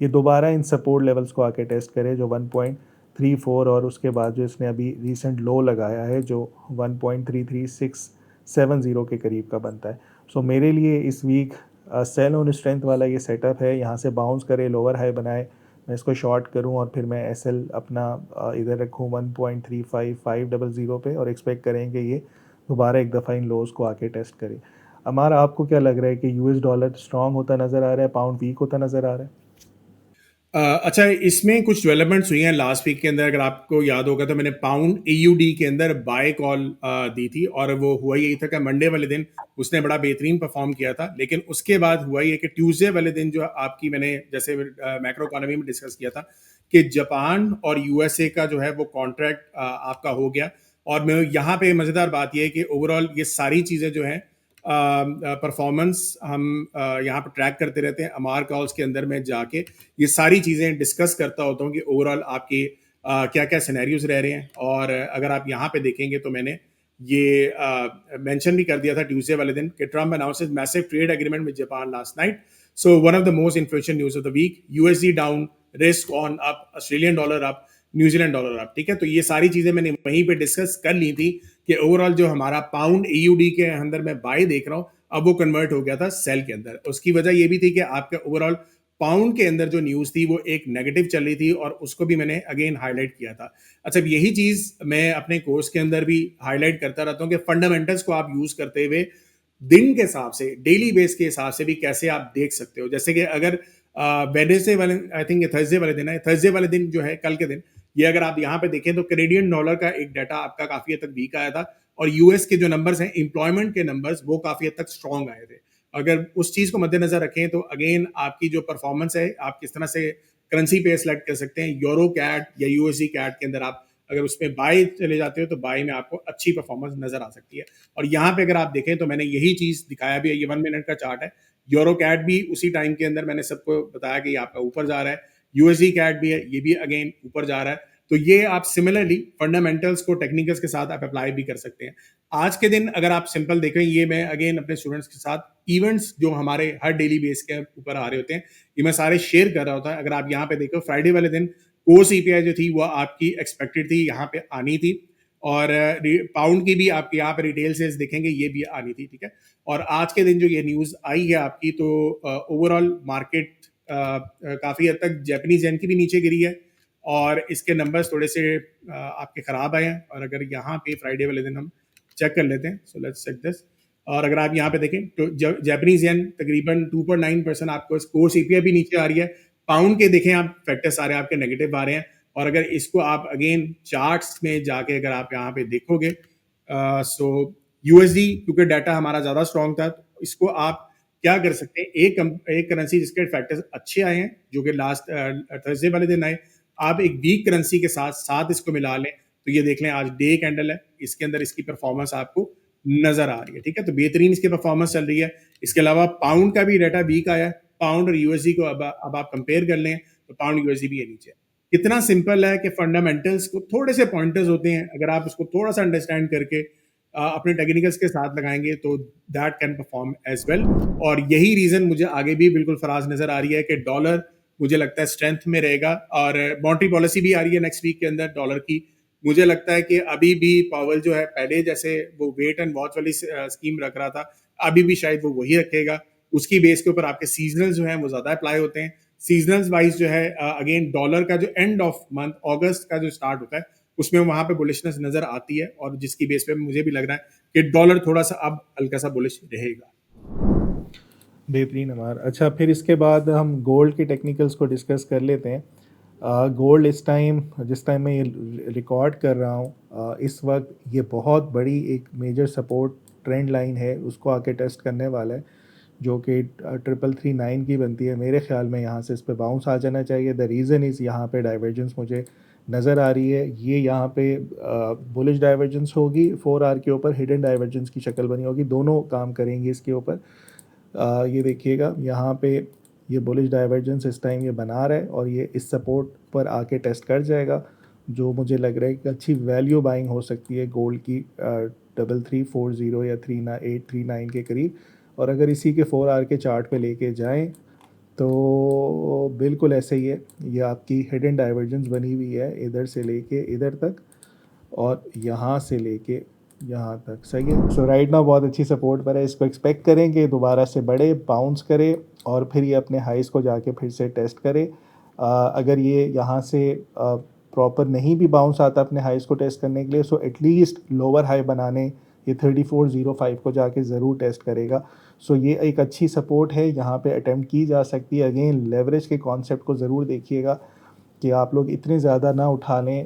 ये दोबारा इन सपोर्ट लेवल्स को आके टेस्ट करे, जो 1.34 और उसके बाद जो इसने अभी रीसेंट लो लगाया है जो 1.33670 के करीब का बनता है। सो मेरे लिए इस वीक सेल ऑन स्ट्रेंथ वाला ये सेटअप है, यहाँ से बाउंस करे, लोअर हाई बनाए, मैं इसको शॉर्ट करूं और फिर मैं एसएल अपना इधर रखूं 1.35500 पे और एक्सपेक्ट करें कि ये दोबारा एक दफ़ा इन लोज को आके टेस्ट करे। हमारा आपको क्या लग रहा है कि यूएस डॉलर स्ट्रांग होता नज़र आ रहा है, पाउंड वीक होता नज़र आ रहा है? अच्छा, इसमें कुछ डेवलपमेंट्स हुई हैं लास्ट वीक के अंदर। अगर आपको याद होगा तो मैंने पाउंड AUD के अंदर बाय कॉल दी थी, और वो हुआ यही था कि मंडे वाले दिन उसने बड़ा बेहतरीन परफॉर्म किया था। लेकिन उसके बाद हुआ ये कि ट्यूसडे वाले दिन जो आपकी, मैंने जैसे मैक्रो इकोनॉमी में डिस्कस किया था कि जापान और USA का जो है वो कॉन्ट्रैक्ट आपका हो गया। और मैं यहाँ पे मज़ेदार बात यह है कि ओवरऑल ये सारी चीज़ें जो हैं परफॉर्मेंस हम यहाँ पर ट्रैक करते रहते हैं। अमार कॉल्स के अंदर में जाके ये सारी चीज़ें डिस्कस करता होता हूँ कि ओवरऑल आपके क्या क्या सिनेरियोज रह रहे हैं। और अगर आप यहाँ पे देखेंगे तो मैंने ये मेंशन भी कर दिया था ट्यूसडे वाले दिन कि Trump announces massive trade agreement with Japan last night. So one of the most influential news of the week, USD down, risk on up, Australian dollar up, New Zealand dollar up. ठीक है, तो ये सारी चीज़ें मैंने वहीं पे डिस्कस कर ली थी कि ओवरऑल जो हमारा पाउंड AUD के अंदर मैं बाय देख रहा हूँ, अब वो कन्वर्ट हो गया था सेल के अंदर। उसकी वजह ये भी थी कि आपका ओवरऑल पाउंड के अंदर जो न्यूज़ थी वो एक नेगेटिव चल रही थी, और उसको भी मैंने अगेन हाईलाइट किया था। अच्छा, यही चीज़ मैं अपने कोर्स के अंदर भी हाईलाइट करता रहता हूँ कि फंडामेंटल्स को आप यूज़ करते हुए दिन के हिसाब से, डेली बेस के हिसाब से भी कैसे आप देख सकते हो। जैसे कि अगर वेडनेसडे वाले, आई थिंक ये थर्सडे वाले दिन है, थर्सडे वाले दिन जो है कल के दिन, ये अगर आप यहाँ पे देखें तो कैनेडियन डॉलर का एक डाटा आपका काफ़ी हद तक वीक आया था, और US के जो नंबर्स हैं, एम्प्लॉयमेंट के नंबर्स, वो काफ़ी हद तक स्ट्रॉन्ग आए थे। अगर उस चीज़ को मद्देनजर रखें तो अगेन आपकी जो परफॉर्मेंस है, आप किस तरह से करेंसी पे सेलेक्ट कर सकते हैं। यूरो कैट या USD कैट के अंदर आप अगर उसमें बाय चले जाते हो तो बाय में आपको अच्छी परफॉर्मेंस नजर आ सकती है। और यहाँ पे अगर आप देखें तो मैंने यही चीज़ दिखाया भी है, ये 1 मिनट का चार्ट है। यूरो कैट भी उसी टाइम के अंदर मैंने सबको बताया कि आपका ऊपर जा रहा है, USD कैट भी है, ये भी अगेन ऊपर जा रहा है। तो ये आप सिमिलरली फंडामेंटल्स को टेक्निकल्स के साथ आप अप्लाई भी कर सकते हैं। आज के दिन अगर आप सिंपल देखें, ये मैं अगेन अपने स्टूडेंट्स के साथ इवेंट्स जो हमारे हर डेली बेस के ऊपर आ रहे होते हैं, ये मैं सारे शेयर कर रहा होता है। अगर आप यहाँ पे देखो, फ्राइडे वाले दिन कोर CPI जो थी वो आपकी एक्सपेक्टेड थी, यहाँ पे आनी थी। और पाउंड की भी आपके यहाँ पे रिटेल सेल्स देखेंगे, ये भी आनी थी। ठीक है, और आज के दिन जो ये न्यूज़ आई है आपकी, तो ओवरऑल मार्केट काफ़ी हद तक जैपनीज येन की भी नीचे गिरी है, और इसके नंबर्स थोड़े से आपके ख़राब आए हैं। और अगर यहाँ पे फ्राइडे वाले दिन हम चेक कर लेते हैं, सो लेट्स चेक दिस। और अगर आप यहाँ पे देखें तो जैपनीज येन तकरीबन 2.9% आपको, कोर CPI भी नीचे आ रही है। पाउंड के देखें आप, फैक्टर्स सारे आपके नेगेटिव आ रहे हैं। और अगर इसको आप अगेन चार्ट्स में जाके अगर आप यहाँ पे देखोगे, सो USD क्योंकि डाटा हमारा ज़्यादा स्ट्रॉन्ग था, इसको आप क्या कर सकते हैं, एक करेंसी जिसके फैक्टर्स अच्छे आए हैं जो कि लास्ट थर्सडे वाले दिन आए, आप एक वीक करेंसी के साथ साथ इसको मिला लें तो ये देख लें आज डे कैंडल है, इसके अंदर इसकी परफॉर्मेंस आपको नजर आ रही है। ठीक है, तो बेहतरीन इसकी परफॉर्मेंस चल रही है। इसके अलावा पाउंड का भी डाटा वीक आया है, पाउंड और यूएसडी को अब आप कंपेयर कर लें तो पाउंड यूएसडी भी है नीचे। कितना सिंपल है कि फंडामेंटल्स को थोड़े से पॉइंटर्स होते हैं, अगर आप उसको थोड़ा सा अंडरस्टैंड करके अपने टेक्निकल्स के साथ लगाएंगे तो that can perform as well. और यही रीजन मुझे आगे भी बिल्कुल फराज नजर आ रही है कि डॉलर मुझे लगता है स्ट्रेंथ में रहेगा, और मॉनेटरी पॉलिसी भी आ रही है नेक्स्ट वीक के अंदर डॉलर की। मुझे लगता है कि अभी भी पावेल जो है पहले जैसे वो वेट एंड वॉच वाली स्कीम रख रहा था, अभी भी शायद वो वही रखेगा। उसकी बेस के ऊपर आपके सीजनल जो है वो ज्यादा अप्लाई होते हैं। सीजनल वाइज जो है अगेन डॉलर का जो एंड ऑफ मंथ अगस्त का जो स्टार्ट होता है उसमें वहां पे बुलिशनेस नजर आती है, और जिसकी बेस पे मुझे भी लग रहा है कि डॉलर थोड़ा सा अब हल्का सा बुलिश रहेगा। बेहतरीन अमार। अच्छा, फिर इसके बाद हम गोल्ड के टेक्निकल्स को डिस्कस कर लेते हैं। गोल्ड इस टाइम जिस टाइम मैं ये रिकॉर्ड कर रहा हूँ इस वक्त ये बहुत बड़ी एक मेजर सपोर्ट ट्रेंड लाइन है, उसको आके टेस्ट करने वाला है, जो कि 3339 की बनती है। मेरे ख्याल में यहाँ से इस पे बाउंस आ जाना चाहिए। द रीज़न इज़ यहाँ पे डाइवर्जेंस मुझे नज़र आ रही है। ये यहाँ पे बुलिश डाइवर्जेंस होगी, 4 आवर के ऊपर हिडन डाइवर्जेंस की शक्ल बनी होगी, दोनों काम करेंगे इसके ऊपर। ये देखिएगा यहाँ पे ये बुलिश डाइवर्जेंस इस टाइम ये बना रहा है और ये इस सपोर्ट पर आके टेस्ट कर जाएगा, जो मुझे लग रहा है कि अच्छी वैल्यू बाइंग हो सकती है गोल्ड की 3340 या 3839 के करीब। और अगर इसी के 4 आवर के चार्ट पे लेके जाएं तो बिल्कुल ऐसे ही है, ये आपकी हिडन डाइवर्जेंस बनी हुई है इधर से लेके इधर तक और यहाँ से लेके यहाँ तक। सही है, सो राइट नाउ बहुत अच्छी सपोर्ट पर है। इसको एक्सपेक्ट करें कि दोबारा से बढ़े, बाउंस करे और फिर ये अपने हाइस को जाके फिर से टेस्ट करे। अगर ये यहाँ से प्रॉपर नहीं भी बाउंस आता अपने हाइस को टेस्ट करने के लिए, सो एटलीस्ट लोअर हाई बनाने ये 3405 को जाके ज़रूर टेस्ट करेगा। सो ये एक अच्छी सपोर्ट है, यहाँ पे अटेम्प्ट की जा सकती है। अगेन लेवरेज के कॉन्सेप्ट को ज़रूर देखिएगा कि आप लोग इतने ज़्यादा ना उठा लें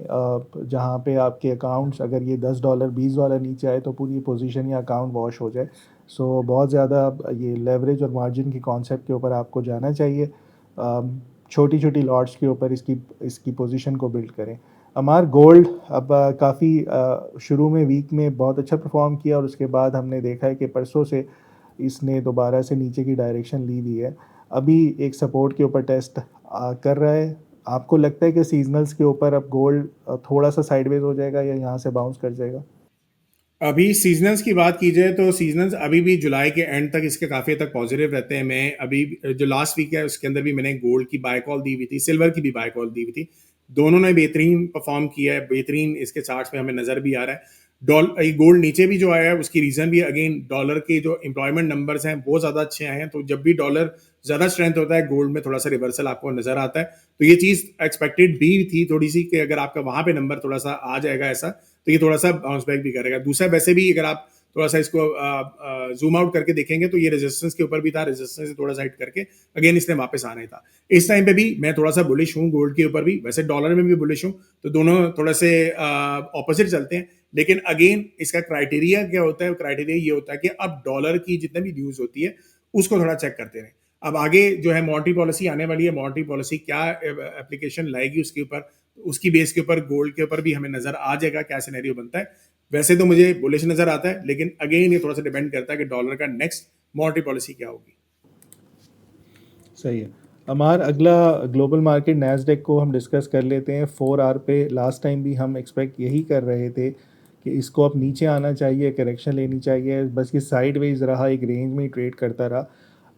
जहाँ पे आपके अकाउंट्स अगर ये $10 $20 नीचे आए तो पूरी पोजीशन या अकाउंट वॉश हो जाए। सो बहुत ज़्यादा ये लेवरेज और मार्जिन के कॉन्सेप्ट के ऊपर आपको जाना चाहिए। छोटी छोटी लॉट्स के ऊपर इसकी पोजीशन को बिल्ड करें। अमार, गोल्ड अब काफ़ी शुरू में वीक में बहुत अच्छा परफॉर्म किया और उसके बाद हमने देखा है कि परसों से इसने दोबारा से नीचे की डायरेक्शन ली हुई है। अभी एक सपोर्ट के ऊपर टेस्ट कर रहा है। आपको लगता है कि सीजनल्स के ऊपर अब गोल्ड थोड़ा सा साइडवेज हो जाएगा या यहाँ से बाउंस कर जाएगा? अभी सीजनल्स की बात की जाए तो सीजनल्स अभी भी जुलाई के एंड तक इसके काफ़ी तक पॉजिटिव रहते हैं। मैं अभी जो लास्ट वीक है उसके अंदर भी मैंने गोल्ड की बाय कॉल दी हुई थी, सिल्वर की भी बाय कॉल दी हुई थी। दोनों ने बेहतरीन परफॉर्म किया है, बेहतरीन इसके चार्ट्स में हमें नज़र भी आ रहा है। गोल्ड नीचे भी जो आया है उसकी रीज़न भी अगेन डॉलर के जो एम्प्लॉयमेंट नंबर्स हैं वो ज़्यादा अच्छे आए हैं, तो जब भी डॉलर ज़्यादा स्ट्रेंथ होता है गोल्ड में थोड़ा सा रिवर्सल आपको नज़र आता है। तो ये चीज़ एक्सपेक्टेड भी थी थोड़ी सी कि अगर आपका वहाँ पे नंबर थोड़ा सा आ जाएगा ऐसा तो ये थोड़ा सा बाउंस बैक भी करेगा। दूसरा वैसे भी अगर आप थोड़ा सा इसको जूम आउट करके देखेंगे तो ये रेजिस्टेंस के ऊपर भी था, रेजिस्टेंस से थोड़ा सा हिट करके अगेन इसने वापस आना ही था। इस टाइम पे भी मैं थोड़ा सा बुलिश हूँ गोल्ड के ऊपर भी, वैसे डॉलर में भी बुलिश हूँ, तो दोनों थोड़ा से ऑपोजिट चलते हैं। लेकिन अगेन इसका क्राइटेरिया क्या होता है, क्राइटेरिया ये होता है कि अब डॉलर की जितने भी न्यूज होती है उसको थोड़ा चेक करते रहें। अब आगे जो है मॉनेटरी पॉलिसी आने वाली है, मॉनेटरी पॉलिसी क्या एप्लीकेशन लाएगी उसके ऊपर, उसकी बेस के ऊपर गोल्ड के ऊपर भी हमें नजर आ जाएगा क्या सिनेरियो बनता है। वैसे तो मुझे बुलिश नजर आता है, लेकिन अगेन ये थोड़ा सा डिपेंड करता है कि डॉलर का नेक्स्ट मॉनेटरी पॉलिसी क्या होगी। सही है अमार, अगला ग्लोबल मार्केट नैस्डैक को हम डिस्कस कर लेते हैं। 4 आवर पे लास्ट टाइम भी हम एक्सपेक्ट यही कर रहे थे कि इसको अब नीचे आना चाहिए, करेक्शन लेनी चाहिए, बस ये साइडवेज रहा, एक रेंज में ही ट्रेड करता रहा।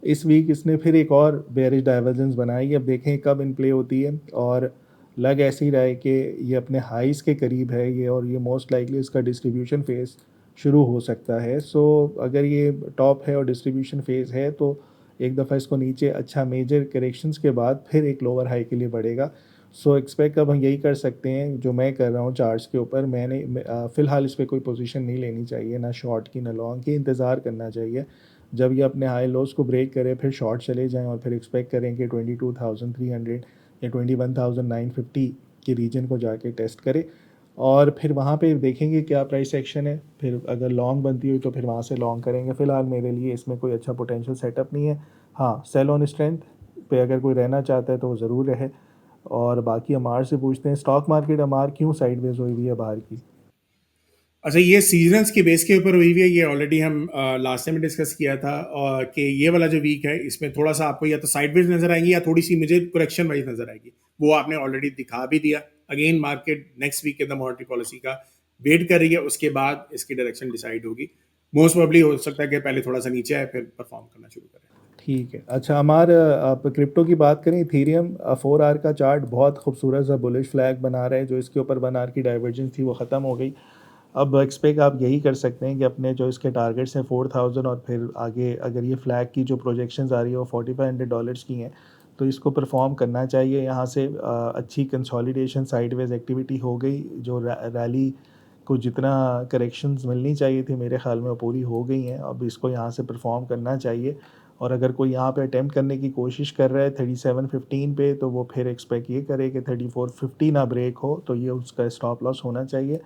इस वीक इसने फिर एक और बेयरिश डाइवर्जेंस बनाई, अब देखें कब इन प्ले होती है। और लग ऐसे ही रहा है कि ये अपने हाइस के करीब है ये, और ये मोस्ट लाइकली इसका डिस्ट्रीब्यूशन फेज़ शुरू हो सकता है। सो अगर ये टॉप है और डिस्ट्रीब्यूशन फेज़ है तो एक दफ़ा इसको नीचे अच्छा मेजर करेक्शंस के बाद फिर एक लोअर हाई के लिए बढ़ेगा। सो एक्सपेक्ट अब हम यही कर सकते हैं जो मैं कर रहा हूँ चार्ट्स के ऊपर। फ़िलहाल इस पर कोई पोजीशन नहीं लेनी चाहिए, ना शॉर्ट की ना लॉन्ग की, इंतज़ार करना चाहिए जब ये अपने हाई लोज को ब्रेक करे फिर शॉर्ट चले जाएं और फिर एक्सपेक्ट करें कि 22,300 या 21,950 के रीजन को जाके टेस्ट करे और फिर वहाँ पे देखेंगे क्या प्राइस एक्शन है, फिर अगर लॉन्ग बनती हुई तो फिर वहाँ से लॉन्ग करेंगे। फ़िलहाल मेरे लिए इसमें कोई अच्छा पोटेंशियल सेटअप नहीं है। हाँ, सेल ऑन स्ट्रेंथ पे अगर कोई रहना चाहता है तो वो ज़रूर रहे। और बाकी अमार से पूछते हैं, स्टॉक मार्केट अमार क्यों साइडवेज हुई हुई है बाहर की? अच्छा, ये सीजनल्स की बेस के ऊपर हुई हुई है। ये ऑलरेडी हम लास्ट टाइम डिस्कस किया था और कि ये वाला जो वीक है इसमें थोड़ा सा आपको या तो साइडवेज नजर आएगी या थोड़ी सी मुझे करेक्शन वाइज नजर आएगी। वो आपने ऑलरेडी दिखा भी दिया। अगेन मार्केट नेक्स्ट वीक के द मॉनेटरी पॉलिसी का वेट कर रही है, उसके बाद इसकी डायरेक्शन डिसाइड होगी। मोस्ट प्रोबेबली हो सकता है कि पहले थोड़ा सा नीचे आए फिर परफॉर्म करना शुरू करे। ठीक है। अच्छा अमार, आप क्रिप्टो की बात करें, इथेरियम 4 आवर का चार्ट बहुत खूबसूरत सा बुलिश फ्लैग बना रहा है। जो इसके ऊपर 1 आवर की डाइवर्जेंस थी वो ख़त्म हो गई। अब एक्सपेक्ट आप यही कर सकते हैं कि अपने जो इसके टारगेट्स हैं 4000 और फिर आगे अगर ये फ्लैग की जो प्रोजेक्शंस आ रही है वो $4500 की हैं, तो इसको परफॉर्म करना चाहिए। यहाँ से अच्छी कंसोलिडेशन साइडवेज एक्टिविटी हो गई। जो रैली को जितना करेक्शंस मिलनी चाहिए थी मेरे ख्याल में वो पूरी हो गई हैं। अब इसको यहाँ से परफॉर्म करना चाहिए। और अगर कोई यहाँ पे अटेम्प्ट करने की कोशिश कर रहा है 3715 पे, तो वो फिर एक्सपेक्ट ये करे कि 3450 ना ब्रेक हो, तो ये उसका स्टॉप लॉस होना चाहिए।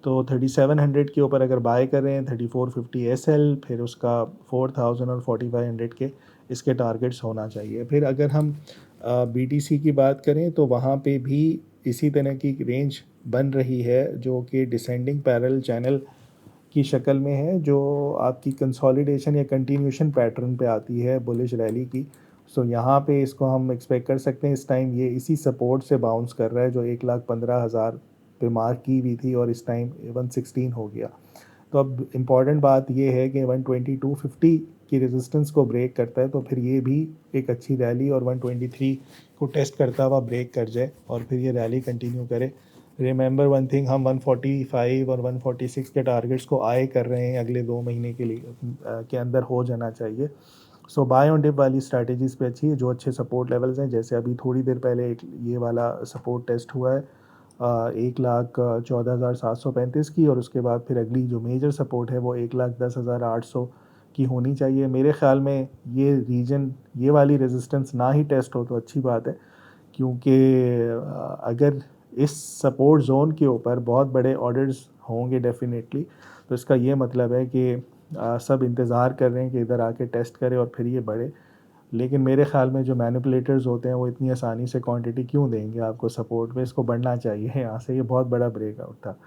तो 3700 के ऊपर अगर बाय कर रहे हैं 3450 एसएल, फिर उसका 4000 और 4500 के इसके टारगेट्स होना चाहिए। फिर अगर हम बीटीसी की बात करें तो वहाँ पे भी इसी तरह की रेंज बन रही है जो कि डिसेंडिंग पैरेलल चैनल की शक्ल में है, जो आपकी कंसोलिडेशन या कंटिन्यूशन पैटर्न पे आती है बुलिश रैली की। सो यहाँ पे इसको हम एक्सपेक्ट कर सकते हैं। इस टाइम ये इसी सपोर्ट से बाउंस कर रहा है जो 1,15,000 पे मार्क की हुई थी और इस टाइम 116 हो गया। तो अब इम्पॉर्टेंट बात ये है कि 12250 की रेजिस्टेंस को ब्रेक करता है तो फिर ये भी एक अच्छी रैली, और 123 को टेस्ट करता हुआ ब्रेक कर जाए और फिर ये रैली कंटिन्यू करे। रिमेंबर वन थिंग, हम 145 और 146 के टारगेट्स को आए कर रहे हैं अगले 2 महीने के लिए के अंदर हो जाना चाहिए। सो बाय ऑन डिप वाली स्ट्रैटेजीज़ पे अच्छी है। जो अच्छे सपोर्ट लेवल्स हैं, जैसे अभी थोड़ी देर पहले एक ये वाला सपोर्ट टेस्ट हुआ है 1,14,735 की, और उसके बाद फिर अगली जो मेजर सपोर्ट है वो 1,10,800 की होनी चाहिए। मेरे ख्याल में ये रीजन, ये वाली रेजिस्टेंस ना ही टेस्ट हो तो अच्छी बात है, क्योंकि अगर इस सपोर्ट जोन के ऊपर बहुत बड़े ऑर्डर्स होंगे डेफिनेटली, तो इसका ये मतलब है कि सब इंतज़ार कर रहे हैं कि इधर आके टेस्ट करे और फिर ये बढ़े। लेकिन मेरे ख्याल में जो मैनिपुलेटर्स होते हैं वो इतनी आसानी से क्वांटिटी क्यों देंगे आपको सपोर्ट में, इसको बढ़ना चाहिए यहाँ से। ये बहुत बड़ा ब्रेकआउट था,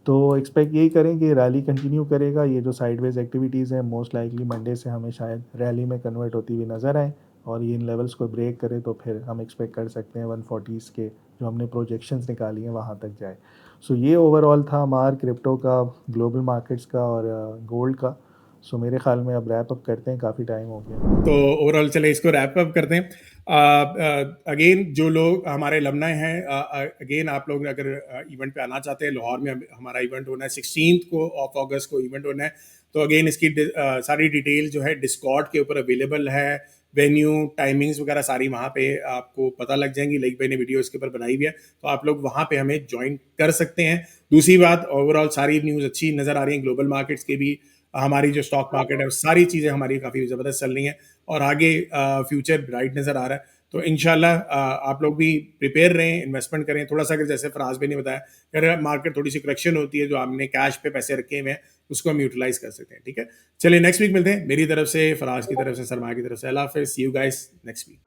तो एक्सपेक्ट यही करें कि रैली कंटिन्यू करेगा। ये जो साइडवेज एक्टिविटीज़ हैं मोस्ट लाइकली मंडे से हमें शायद रैली में कन्वर्ट होती हुई नज़र आए, और ये इन लेवल्स को ब्रेक करे तो फिर हम एक्सपेक्ट कर सकते हैं 140s के जो हमने प्रोजेक्शंस निकाली हैं वहाँ तक जाए। सो ये ओवरऑल था हमारा क्रिप्टो का, ग्लोबल मार्केट्स का और गोल्ड का। सो मेरे ख्याल में अब रैप अप करते हैं, काफ़ी टाइम हो गया। तो ओवरऑल चले इसको रैप अप करते हैं। अगेन जो लोग हमारे लमनाए हैं, अगेन आप लोग अगर इवेंट पे आना चाहते हैं, लाहौर में हमारा इवेंट होना है 16 को ऑफ अगस्त को इवेंट होना है। तो अगेन इसकी सारी डिटेल जो है डिस्कॉर्ड के ऊपर अवेलेबल है। वेन्यू, टाइमिंग्स वगैरह सारी वहाँ पे आपको पता लग जाएंगी। लाइक भाई ने वीडियो इसके ऊपर बनाई हुई है, तो आप लोग वहाँ पे हमें ज्वाइन कर सकते हैं। दूसरी बात, ओवरऑल सारी न्यूज़ अच्छी नज़र आ रही है। ग्लोबल मार्केट्स के भी, हमारी जो स्टॉक मार्केट है, सारी चीज़ें हमारी काफ़ी ज़बरदस्त चल रही हैं और आगे फ्यूचर ब्राइट नज़र आ रहा है। तो इंशाल्लाह आप लोग भी प्रिपेयर रहें, इन्वेस्टमेंट करें थोड़ा सा। अगर जैसे फराज भाई ने बताया, अगर मार्केट थोड़ी सी करेक्शन होती है, जो आपने कैश पे पैसे रखे हुए हैं उसको हम यूटिलाइज कर सकते हैं। ठीक है, चलिए नेक्स्ट वीक मिलते हैं। मेरी तरफ से, फराज की तरफ से, सरमा की तरफ से अल्लाह हाफिज़। सी यू गाइस नेक्स्ट वीक।